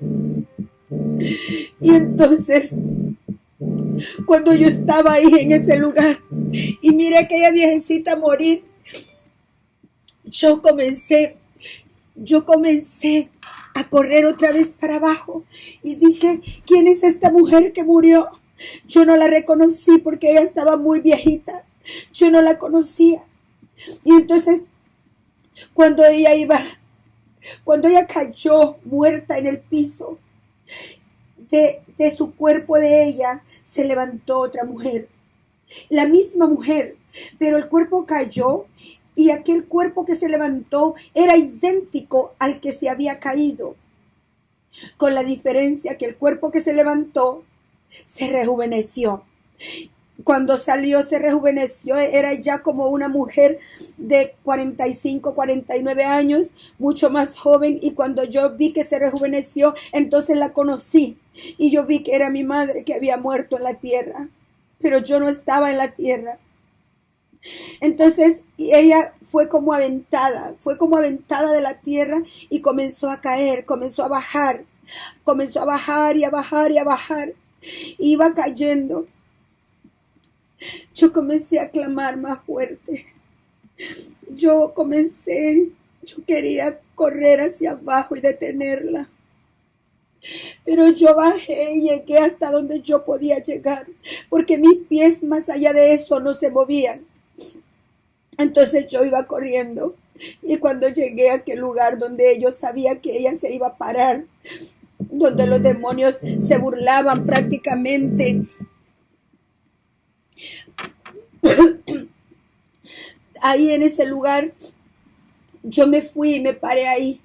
Y entonces, cuando yo estaba ahí en ese lugar y miré a aquella viejecita morir, yo comencé a correr otra vez para abajo y dije, ¿quién es esta mujer que murió? Yo no la reconocí porque ella estaba muy viejita. Yo no la conocía. Y entonces, cuando ella cayó muerta en el piso, de su cuerpo de ella se levantó otra mujer. La misma mujer, pero el cuerpo cayó y aquel cuerpo que se levantó era idéntico al que se había caído, con la diferencia que el cuerpo que se levantó se rejuveneció. Cuando salió se rejuveneció, era ya como una mujer de 45, 49 años, mucho más joven, y cuando yo vi que se rejuveneció, entonces la conocí y yo vi que era mi madre que había muerto en la tierra, pero yo no estaba en la tierra. Entonces ella fue como aventada de la tierra y comenzó a caer, comenzó a bajar y a bajar y a bajar. Iba cayendo. Yo comencé a clamar más fuerte. Yo quería correr hacia abajo y detenerla. Pero yo bajé y llegué hasta donde yo podía llegar, porque mis pies más allá de eso no se movían. Entonces yo iba corriendo y cuando llegué a aquel lugar donde yo sabía que ella se iba a parar, donde los demonios se burlaban prácticamente, ahí en ese lugar yo me fui y me paré ahí.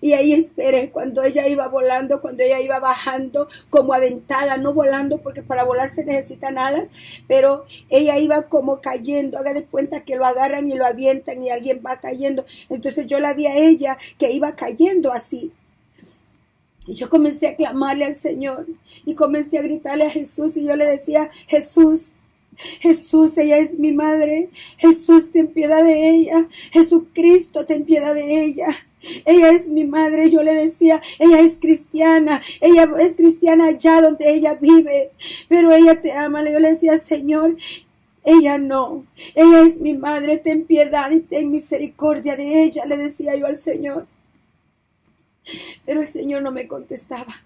Y ahí esperé cuando ella iba volando, cuando ella iba bajando como aventada, no volando porque para volar se necesitan alas, pero ella iba como cayendo. Haga de cuenta que lo agarran y lo avientan y alguien va cayendo. Entonces yo la vi a ella que iba cayendo así. Y yo comencé a clamarle al Señor y comencé a gritarle a Jesús y yo le decía, Jesús, ella es mi madre. Jesús, ten piedad de ella. Jesucristo, ten piedad de ella. Ella es mi madre. Yo le decía, ella es cristiana allá donde ella vive, pero ella te ama. Yo le decía, Señor, ella no, ella es mi madre, ten piedad y ten misericordia de ella, le decía yo al Señor. Pero el Señor no me contestaba.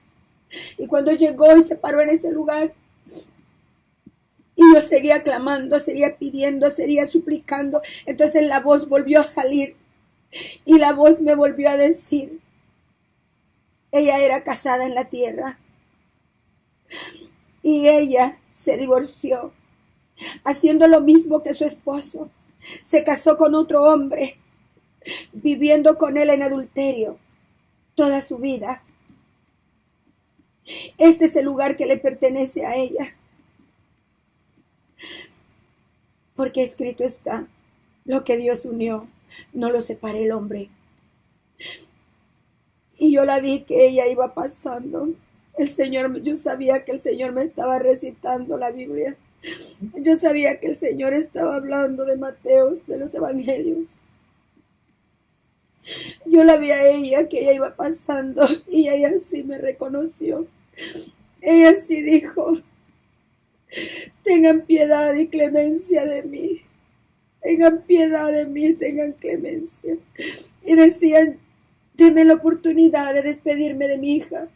Y cuando llegó y se paró en ese lugar, y yo seguía clamando, seguía pidiendo, seguía suplicando, entonces la voz volvió a salir. Y la voz me volvió a decir, ella era casada en la tierra. Y ella se divorció, haciendo lo mismo que su esposo. Se casó con otro hombre, viviendo con él en adulterio toda su vida. Este es el lugar que le pertenece a ella. Porque escrito está, lo que Dios unió, no lo separe el hombre. Y yo la vi que ella iba pasando. Yo sabía que el Señor me estaba recitando la Biblia. Yo sabía que el Señor estaba hablando de Mateos, de los evangelios. Yo la vi a ella, que ella iba pasando, y ella sí me reconoció. Ella sí dijo, tengan piedad y clemencia de mí. Tengan piedad de mí, tengan clemencia. Y decían, denme la oportunidad de despedirme de mi hija.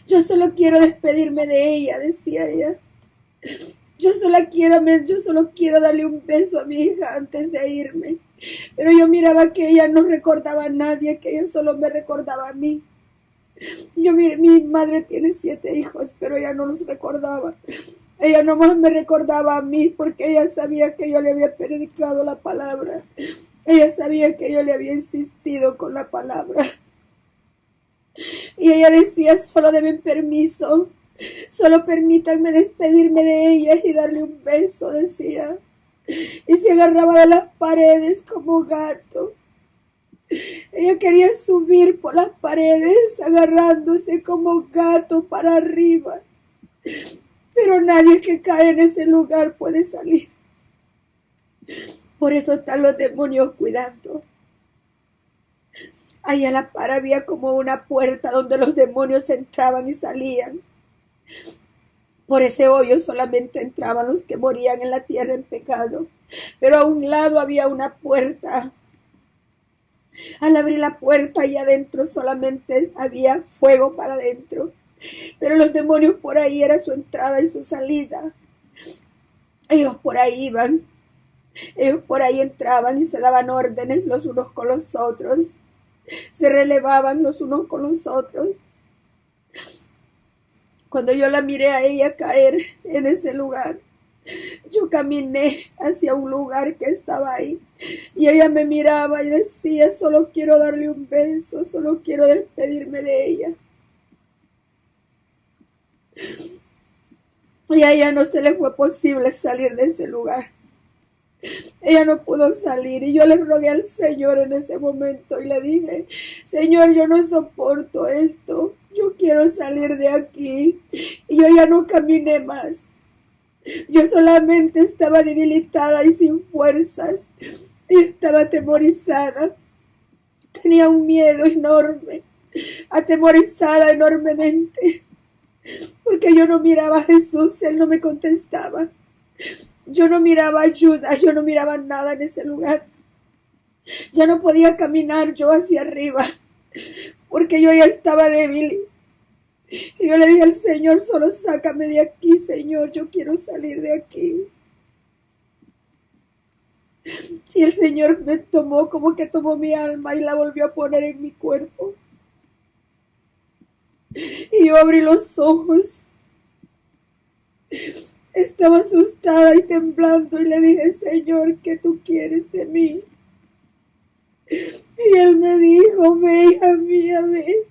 Yo solo quiero despedirme de ella, decía ella. Yo solo quiero darle un beso a mi hija antes de irme. Pero yo miraba que ella no recordaba a nadie, que ella solo me recordaba a mí. Mi madre tiene 7 hijos, pero ella no los recordaba. Ella nomás me recordaba a mí porque ella sabía que yo le había predicado la palabra. Ella sabía que yo le había insistido con la palabra. Y ella decía, solo denme permiso. Solo permítanme despedirme de ella y darle un beso, decía. y se agarraba de las paredes como gato. Ella quería subir por las paredes agarrándose como gato para arriba, pero nadie que cae en ese lugar puede salir. Por eso están los demonios cuidando. Ahí a la par había como una puerta donde los demonios entraban y salían. Por ese hoyo solamente entraban los que morían en la tierra en pecado. Pero a un lado había una puerta. Al abrir la puerta, allá adentro solamente había fuego para adentro. Pero los demonios por ahí era su entrada y su salida. Ellos por ahí iban. Ellos por ahí entraban y se daban órdenes los unos con los otros. Se relevaban los unos con los otros. Cuando yo la miré a ella caer en ese lugar, yo caminé hacia un lugar que estaba ahí y ella me miraba y decía, solo quiero darle un beso, solo quiero despedirme de ella. Y a ella no se le fue posible salir de ese lugar. Ella no pudo salir y yo le rogué al Señor en ese momento y le dije, Señor, yo no soporto esto, yo quiero salir de aquí. Y yo ya no caminé más. Yo solamente estaba debilitada y sin fuerzas y estaba atemorizada. Tenía un miedo enorme, atemorizada enormemente, porque yo no miraba a Jesús, Él no me contestaba. Yo no miraba ayuda, yo no miraba nada en ese lugar. Ya no podía caminar yo hacia arriba, porque yo ya estaba débil. Y yo le dije al Señor, solo sácame de aquí, Señor, yo quiero salir de aquí. Y el Señor me tomó, como que tomó mi alma y la volvió a poner en mi cuerpo. Y yo abrí los ojos. Estaba asustada y temblando y le dije, Señor, ¿qué tú quieres de mí? Y Él me dijo, ve, hija mía, ve.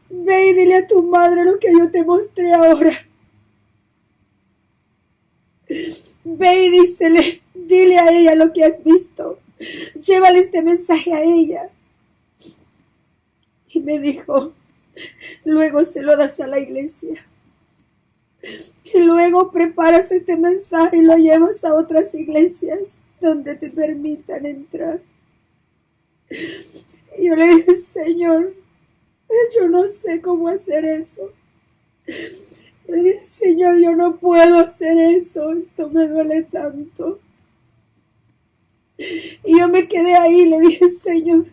Ve y dile a tu madre lo que yo te mostré ahora. Ve y dile a ella lo que has visto. Llévale este mensaje a ella. Y me dijo, luego se lo das a la iglesia. Y luego preparas este mensaje y lo llevas a otras iglesias donde te permitan entrar. Y yo le dije, Señor, yo no sé cómo hacer eso. Le dije, Señor, yo no puedo hacer eso, esto me duele tanto. Y yo me quedé ahí y le dije, Señor,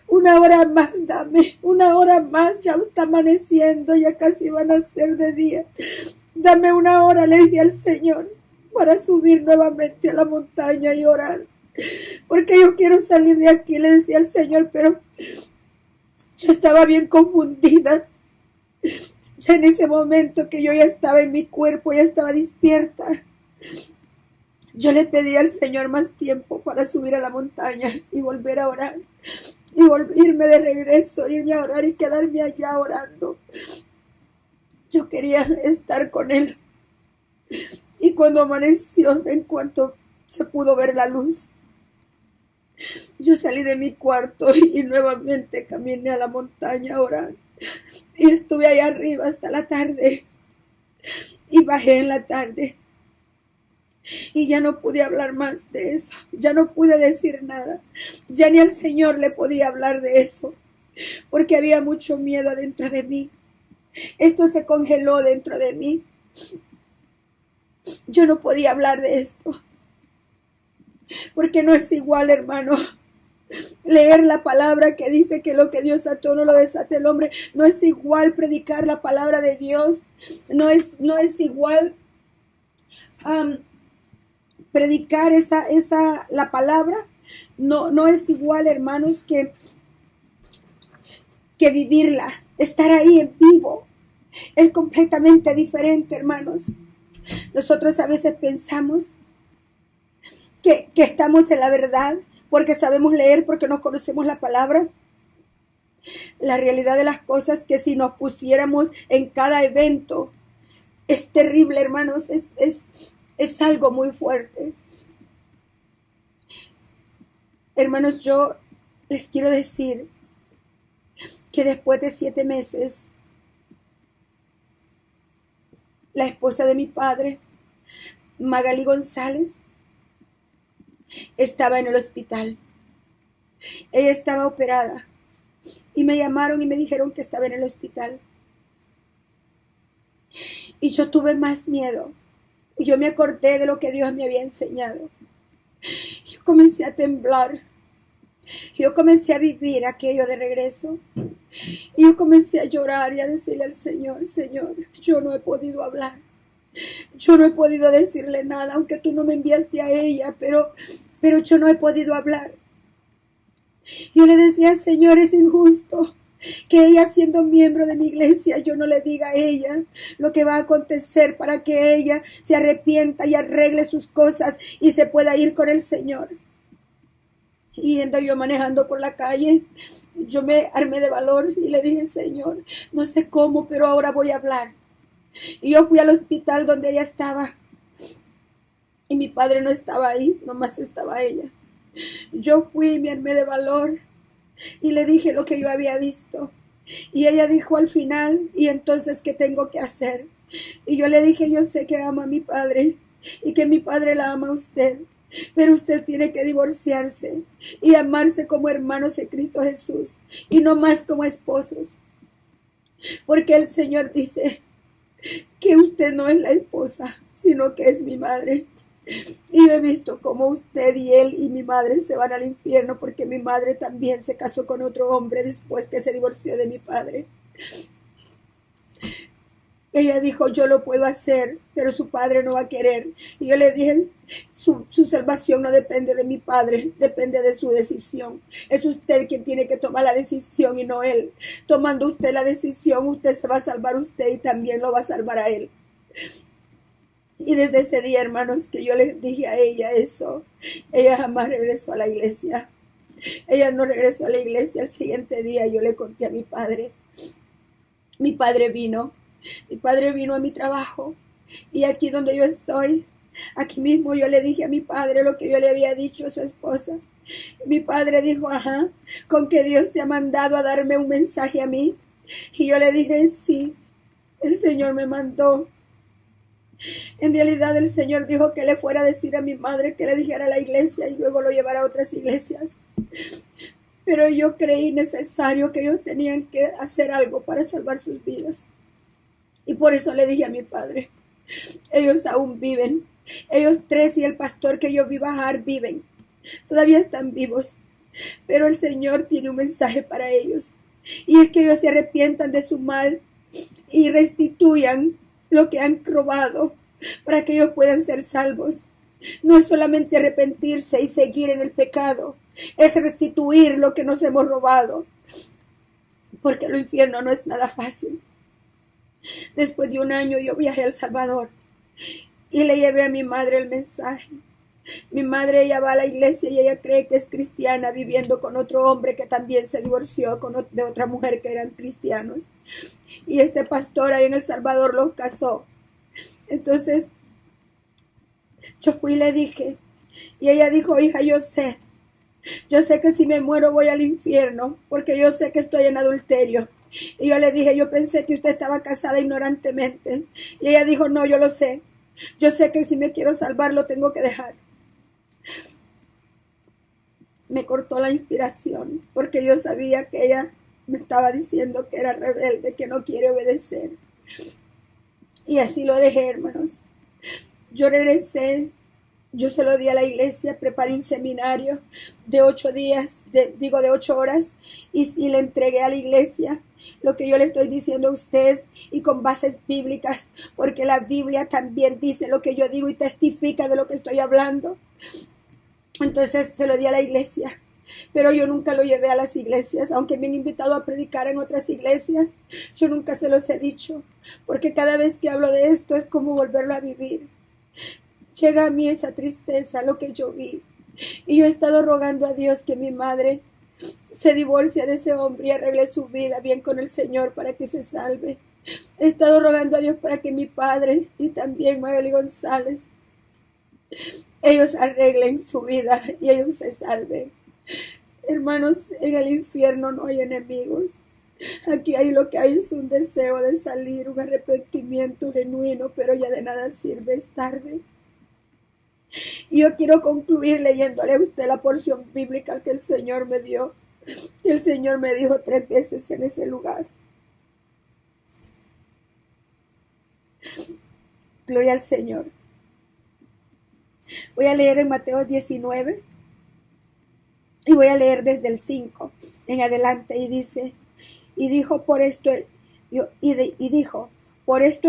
una hora más dame, una hora más, ya está amaneciendo, ya casi van a ser de día. Dame una hora, le dije al Señor, para subir nuevamente a la montaña y orar. Porque yo quiero salir de aquí, le decía al Señor, pero yo estaba bien confundida. Ya en ese momento que yo ya estaba en mi cuerpo, ya estaba despierta. Yo le pedí al Señor más tiempo para subir a la montaña y volver a orar. Y irme de regreso, irme a orar y quedarme allá orando. Yo quería estar con Él. Y cuando amaneció, en cuanto se pudo ver la luz, yo salí de mi cuarto y nuevamente caminé a la montaña a orar. Y estuve allá arriba hasta la tarde. Y bajé en la tarde. Y ya no pude hablar más de eso. Ya no pude decir nada. Ya ni al Señor le podía hablar de eso. Porque había mucho miedo dentro de mí. Esto se congeló dentro de mí. Yo no podía hablar de esto. Porque no es igual, hermano, leer la palabra que dice que lo que Dios ató no lo desate el hombre. No es igual predicar la palabra de Dios. No es igual predicar la palabra. No es igual, hermanos, que vivirla. Estar ahí en vivo. Es completamente diferente, hermanos. Nosotros a veces pensamos que estamos en la verdad porque sabemos leer, porque nos conocemos la palabra. La realidad de las cosas es que si nos pusiéramos en cada evento, es terrible, hermanos, es Es algo muy fuerte. Hermanos, yo les quiero decir que después de 7 meses, la esposa de mi padre, Magali González, estaba en el hospital. Ella estaba operada y me llamaron y me dijeron que estaba en el hospital. Y yo tuve más miedo. Y yo me acordé de lo que Dios me había enseñado. Yo comencé a temblar. Yo comencé a vivir aquello de regreso. Y yo comencé a llorar y a decirle al Señor, Señor, yo no he podido hablar. Yo no he podido decirle nada, aunque tú no me enviaste a ella, pero yo no he podido hablar. Yo le decía, Señor, es injusto que ella, siendo miembro de mi iglesia, yo no le diga a ella lo que va a acontecer para que ella se arrepienta y arregle sus cosas y se pueda ir con el Señor. Y yendo yo manejando por la calle, yo me armé de valor y le dije, Señor, no sé cómo, pero ahora voy a hablar. Y yo fui al hospital donde ella estaba. Y mi padre no estaba ahí, nomás estaba ella. Yo fui y me armé de valor y le dije lo que yo había visto. Y ella dijo al final, ¿y entonces qué tengo que hacer? Y yo le dije, yo sé que ama a mi padre y que mi padre la ama a usted. Pero usted tiene que divorciarse y amarse como hermanos de Cristo Jesús y no más como esposos. Porque el Señor dice que usted no es la esposa, sino que es mi madre. Y yo he visto cómo usted y él y mi madre se van al infierno porque mi madre también se casó con otro hombre después que se divorció de mi padre. Ella dijo, yo lo puedo hacer, pero su padre no va a querer. Y yo le dije, su salvación no depende de mi padre, depende de su decisión. Es usted quien tiene que tomar la decisión y no él. Tomando usted la decisión, usted se va a salvar usted y también lo va a salvar a él. Y desde ese día, hermanos, que yo le dije a ella eso, ella jamás regresó a la iglesia. Ella no regresó a la iglesia. Al siguiente día yo le conté a mi padre. Mi padre vino a mi trabajo y aquí donde yo estoy, aquí mismo yo le dije a mi padre lo que yo le había dicho a su esposa. Mi padre dijo, ajá, ¿con que Dios te ha mandado a darme un mensaje a mí? Y yo le dije, sí, el Señor me mandó. En realidad el Señor dijo que le fuera a decir a mi madre que le dijera a la iglesia y luego lo llevara a otras iglesias. Pero yo creí necesario que ellos tenían que hacer algo para salvar sus vidas. Y por eso le dije a mi padre, ellos aún viven. Ellos 3 y el pastor que yo vi bajar viven. Todavía están vivos. Pero el Señor tiene un mensaje para ellos. Y es que ellos se arrepientan de su mal y restituyan lo que han robado para que ellos puedan ser salvos. No es solamente arrepentirse y seguir en el pecado. Es restituir lo que nos hemos robado. Porque el infierno no es nada fácil. Después de 1 año yo viajé a El Salvador y le llevé a mi madre el mensaje. Mi madre, ella va a la iglesia y ella cree que es cristiana, viviendo con otro hombre que también se divorció de otra mujer que eran cristianos. Y este pastor ahí en El Salvador los casó. Entonces yo fui y le dije, y ella dijo, hija, yo sé que si me muero voy al infierno, porque yo sé que estoy en adulterio. Y yo le dije, yo pensé que usted estaba casada ignorantemente. Y ella dijo, no, yo lo sé. Yo sé que si me quiero salvar lo tengo que dejar. Me cortó la inspiración, porque yo sabía que ella me estaba diciendo que era rebelde, que no quiere obedecer. Y así lo dejé, hermanos. Yo regresé. Yo se lo di a la iglesia, preparé un seminario de 8 días, de 8 horas, y le entregué a la iglesia lo que yo le estoy diciendo a usted y con bases bíblicas, porque la Biblia también dice lo que yo digo y testifica de lo que estoy hablando. Entonces se lo di a la iglesia, pero yo nunca lo llevé a las iglesias, aunque me han invitado a predicar en otras iglesias, yo nunca se los he dicho, porque cada vez que hablo de esto es como volverlo a vivir. Llega a mí esa tristeza, lo que yo vi. Y yo he estado rogando a Dios que mi madre se divorcie de ese hombre y arregle su vida bien con el Señor para que se salve. He estado rogando a Dios para que mi padre y también Magali González ellos arreglen su vida y ellos se salven. Hermanos, en el infierno no hay enemigos. Aquí hay lo que hay es un deseo de salir, un arrepentimiento genuino, pero ya de nada sirve, es tarde. Y yo quiero concluir leyéndole a usted la porción bíblica que el Señor me dio. El Señor me dijo 3 veces en ese lugar. Gloria al Señor. Voy a leer en Mateo 19 y voy a leer desde el 5 en adelante y dice, dijo, por esto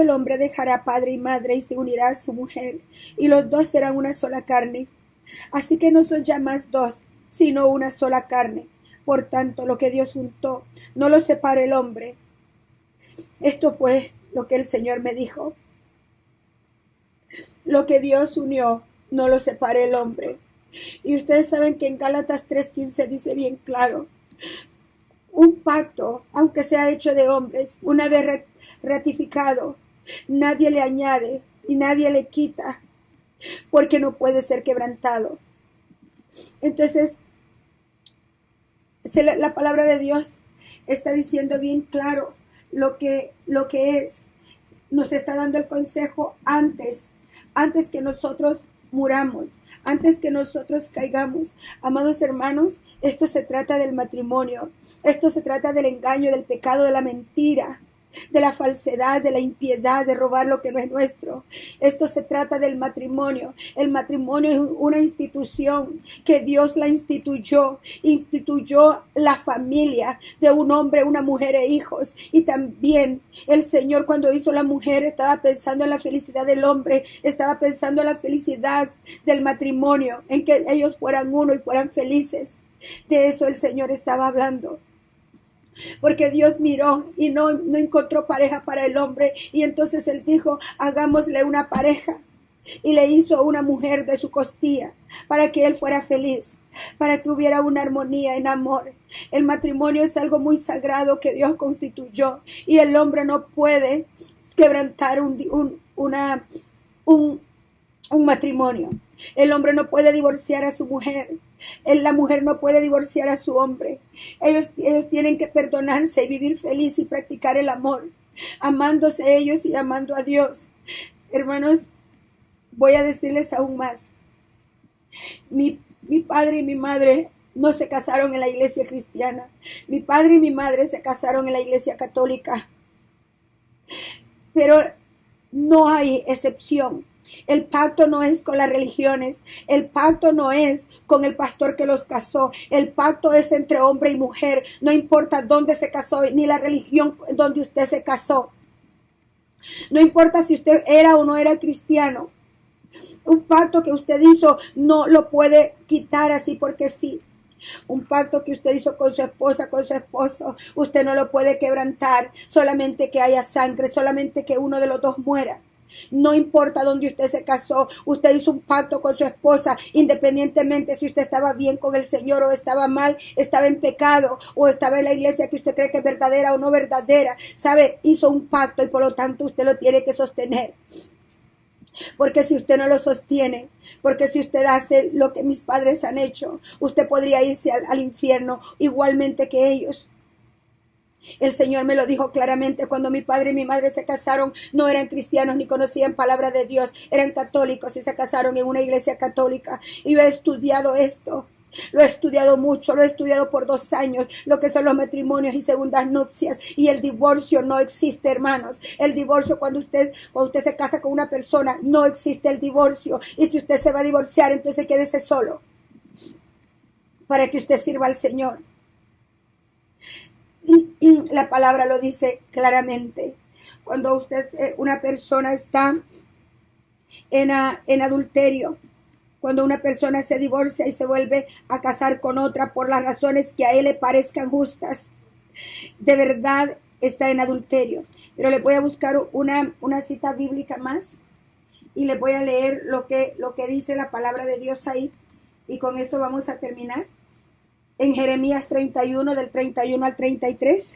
el hombre dejará padre y madre y se unirá a su mujer y los dos serán una sola carne. Así que no son ya más dos, sino una sola carne. Por tanto, lo que Dios juntó, no lo separe el hombre. Esto fue lo que el Señor me dijo. Lo que Dios unió, no lo separe el hombre. Y ustedes saben que en Gálatas 3:15 dice bien claro, un pacto, aunque sea hecho de hombres, una vez ratificado, nadie le añade y nadie le quita, porque no puede ser quebrantado. Entonces, la palabra de Dios está diciendo bien claro lo que es. Nos está dando el consejo antes que nosotros muramos, antes que nosotros caigamos. Amados hermanos, esto se trata del matrimonio, esto se trata del engaño, del pecado, de la mentira, de la falsedad, de la impiedad, de robar lo que no es nuestro. Esto se trata del matrimonio. El matrimonio es una institución que Dios la instituyó la familia de un hombre, una mujer e hijos. Y también el Señor, cuando hizo la mujer, estaba pensando en la felicidad del hombre, estaba pensando en la felicidad del matrimonio, en que ellos fueran uno y fueran felices. De eso el Señor estaba hablando. Porque Dios miró y no encontró pareja para el hombre, y entonces Él dijo, hagámosle una pareja, y le hizo una mujer de su costilla para que él fuera feliz, para que hubiera una armonía en amor. El matrimonio es algo muy sagrado que Dios constituyó, y el hombre no puede quebrantar un matrimonio. El hombre no puede divorciar a su mujer. La mujer no puede divorciar a su hombre. Ellos tienen que perdonarse y vivir feliz y practicar el amor, amándose ellos y amando a Dios. Hermanos, voy a decirles aún más. Mi padre y mi madre no se casaron en la iglesia cristiana. Mi padre y mi madre se casaron en la iglesia católica. Pero no hay excepción. El pacto no es con las religiones, el pacto no es con el pastor que los casó, el pacto es entre hombre y mujer, no importa dónde se casó ni la religión donde usted se casó, no importa si usted era o no era cristiano. Un pacto que usted hizo no lo puede quitar así porque sí. Un pacto que usted hizo con su esposa, con su esposo, usted no lo puede quebrantar, solamente que haya sangre, solamente que uno de los dos muera. No importa dónde usted se casó, usted hizo un pacto con su esposa, independientemente si usted estaba bien con el Señor o estaba mal, estaba en pecado o estaba en la iglesia que usted cree que es verdadera o no verdadera. Sabe, hizo un pacto y por lo tanto usted lo tiene que sostener. Porque si usted no lo sostiene, porque si usted hace lo que mis padres han hecho, usted podría irse al infierno igualmente que ellos. El Señor me lo dijo claramente cuando mi padre y mi madre se casaron. No eran cristianos ni conocían palabra de Dios, eran católicos y se casaron en una iglesia católica. Y yo he estudiado esto. Lo he estudiado mucho, lo he estudiado por 2 años, lo que son los matrimonios y segundas nupcias. Y el divorcio no existe, hermanos. El divorcio, cuando usted se casa con una persona, no existe el divorcio. Y si usted se va a divorciar, entonces quédese solo, para que usted sirva al Señor. Y la palabra lo dice claramente. Cuando una persona está en adulterio, cuando una persona se divorcia y se vuelve a casar con otra por las razones que a él le parezcan justas, de verdad está en adulterio. Pero le voy a buscar una cita bíblica más y le voy a leer lo que dice la palabra de Dios ahí, y con eso vamos a terminar. En Jeremías 31, del 31 al 33.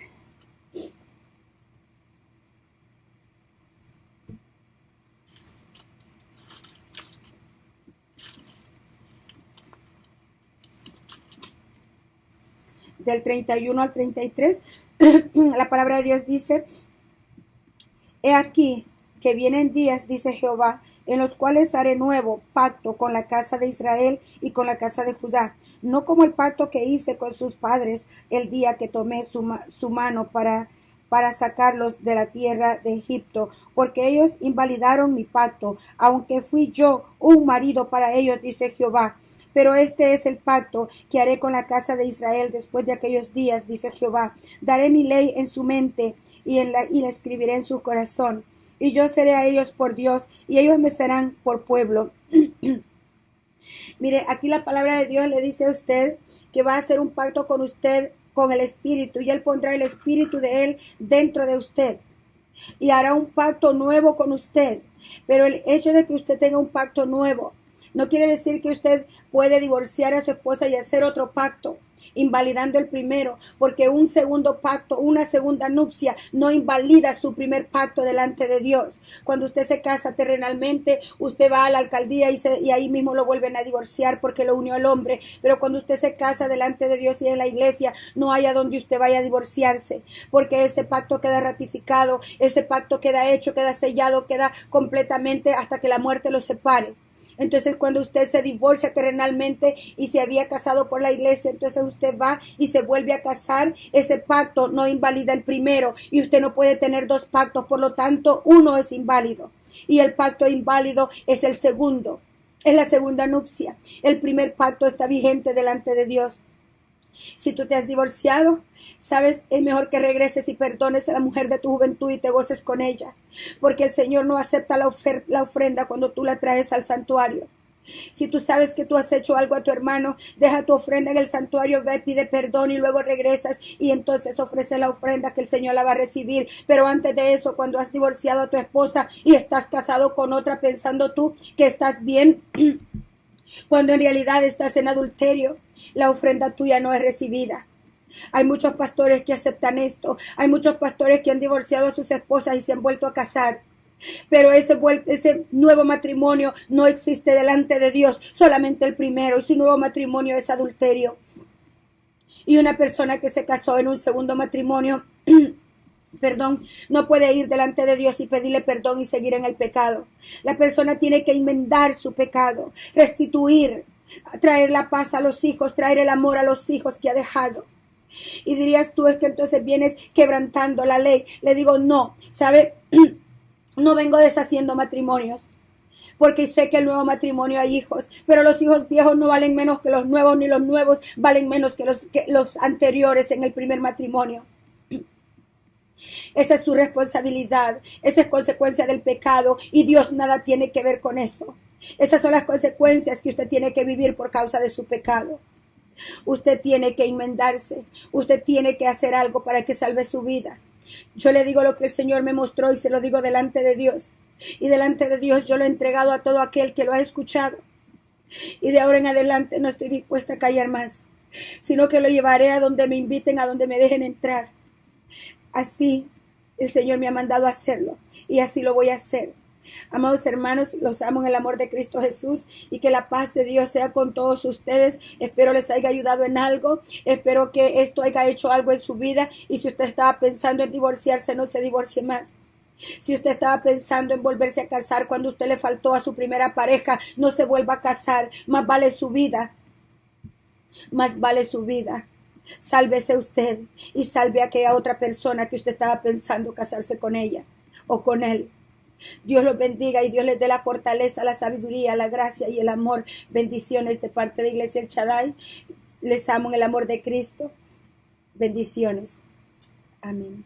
del 31 al 33, la palabra de Dios dice: He aquí que vienen días, dice Jehová, en los cuales haré nuevo pacto con la casa de Israel y con la casa de Judá, no como el pacto que hice con sus padres el día que tomé su mano para sacarlos de la tierra de Egipto, porque ellos invalidaron mi pacto, aunque fui yo un marido para ellos, dice Jehová. Pero este es el pacto que haré con la casa de Israel después de aquellos días, dice Jehová. Daré mi ley en su mente y la escribiré en su corazón. Y yo seré a ellos por Dios, y ellos me serán por pueblo. Mire, aquí la palabra de Dios le dice a usted que va a hacer un pacto con usted, con el Espíritu, y Él pondrá el Espíritu de Él dentro de usted. Y hará un pacto nuevo con usted. Pero el hecho de que usted tenga un pacto nuevo no quiere decir que usted puede divorciar a su esposa y hacer otro pacto, invalidando el primero, porque un segundo pacto, una segunda nupcia, no invalida su primer pacto delante de Dios. Cuando usted se casa terrenalmente, usted va a la alcaldía y ahí mismo lo vuelven a divorciar porque lo unió el hombre. Pero cuando usted se casa delante de Dios y en la iglesia, no hay a donde usted vaya a divorciarse, porque ese pacto queda ratificado, ese pacto queda hecho, queda sellado, queda completamente hasta que la muerte lo separe. Entonces, cuando usted se divorcia terrenalmente y se había casado por la iglesia, entonces usted va y se vuelve a casar. Ese pacto no invalida el primero y usted no puede tener dos pactos. Por lo tanto, uno es inválido y el pacto inválido es el segundo. Es la segunda nupcia. El primer pacto está vigente delante de Dios. Si tú te has divorciado, sabes, es mejor que regreses y perdones a la mujer de tu juventud y te goces con ella, porque el Señor no acepta la ofrenda cuando tú la traes al santuario. Si tú sabes que tú has hecho algo a tu hermano, deja tu ofrenda en el santuario, ve, pide perdón y luego regresas y entonces ofrece la ofrenda que el Señor la va a recibir. Pero antes de eso, cuando has divorciado a tu esposa y estás casado con otra pensando tú que estás bien, cuando en realidad estás en adulterio, la ofrenda tuya no es recibida. Hay muchos pastores que aceptan esto. Hay muchos pastores que han divorciado a sus esposas y se han vuelto a casar. Pero ese nuevo matrimonio no existe delante de Dios. Solamente el primero. Y su nuevo matrimonio es adulterio. Y una persona que se casó en un segundo matrimonio, no puede ir delante de Dios y pedirle perdón y seguir en el pecado. La persona tiene que enmendar su pecado, restituir, traer la paz a los hijos, traer el amor a los hijos que ha dejado. Y dirías tú, es que entonces vienes quebrantando la ley. Le digo, no, ¿sabe? No vengo deshaciendo matrimonios, porque sé que el nuevo matrimonio hay hijos, pero los hijos viejos no valen menos que los nuevos, ni los nuevos valen menos que los anteriores en el primer matrimonio. Esa es su responsabilidad, esa es consecuencia del pecado y Dios nada tiene que ver con eso. Esas son las consecuencias que usted tiene que vivir por causa de su pecado. Usted tiene que enmendarse, usted tiene que hacer algo para que salve su vida. Yo le digo lo que el Señor me mostró y se lo digo delante de Dios. Y delante de Dios yo lo he entregado a todo aquel que lo ha escuchado. Y de ahora en adelante no estoy dispuesta a callar más, sino que lo llevaré a donde me inviten, a donde me dejen entrar. Así el Señor me ha mandado a hacerlo y así lo voy a hacer. Amados hermanos, los amo en el amor de Cristo Jesús y que la paz de Dios sea con todos ustedes. Espero les haya ayudado en algo. Espero que esto haya hecho algo en su vida y si usted estaba pensando en divorciarse, no se divorcie más. Si usted estaba pensando en volverse a casar cuando usted le faltó a su primera pareja, no se vuelva a casar. Más vale su vida. Más vale su vida. Sálvese usted y salve a aquella otra persona que usted estaba pensando casarse con ella o con él. Dios los bendiga y Dios les dé la fortaleza, la sabiduría, la gracia y el amor. Bendiciones de parte de Iglesia El Shaddai. Les amo en el amor de Cristo. Bendiciones. Amén.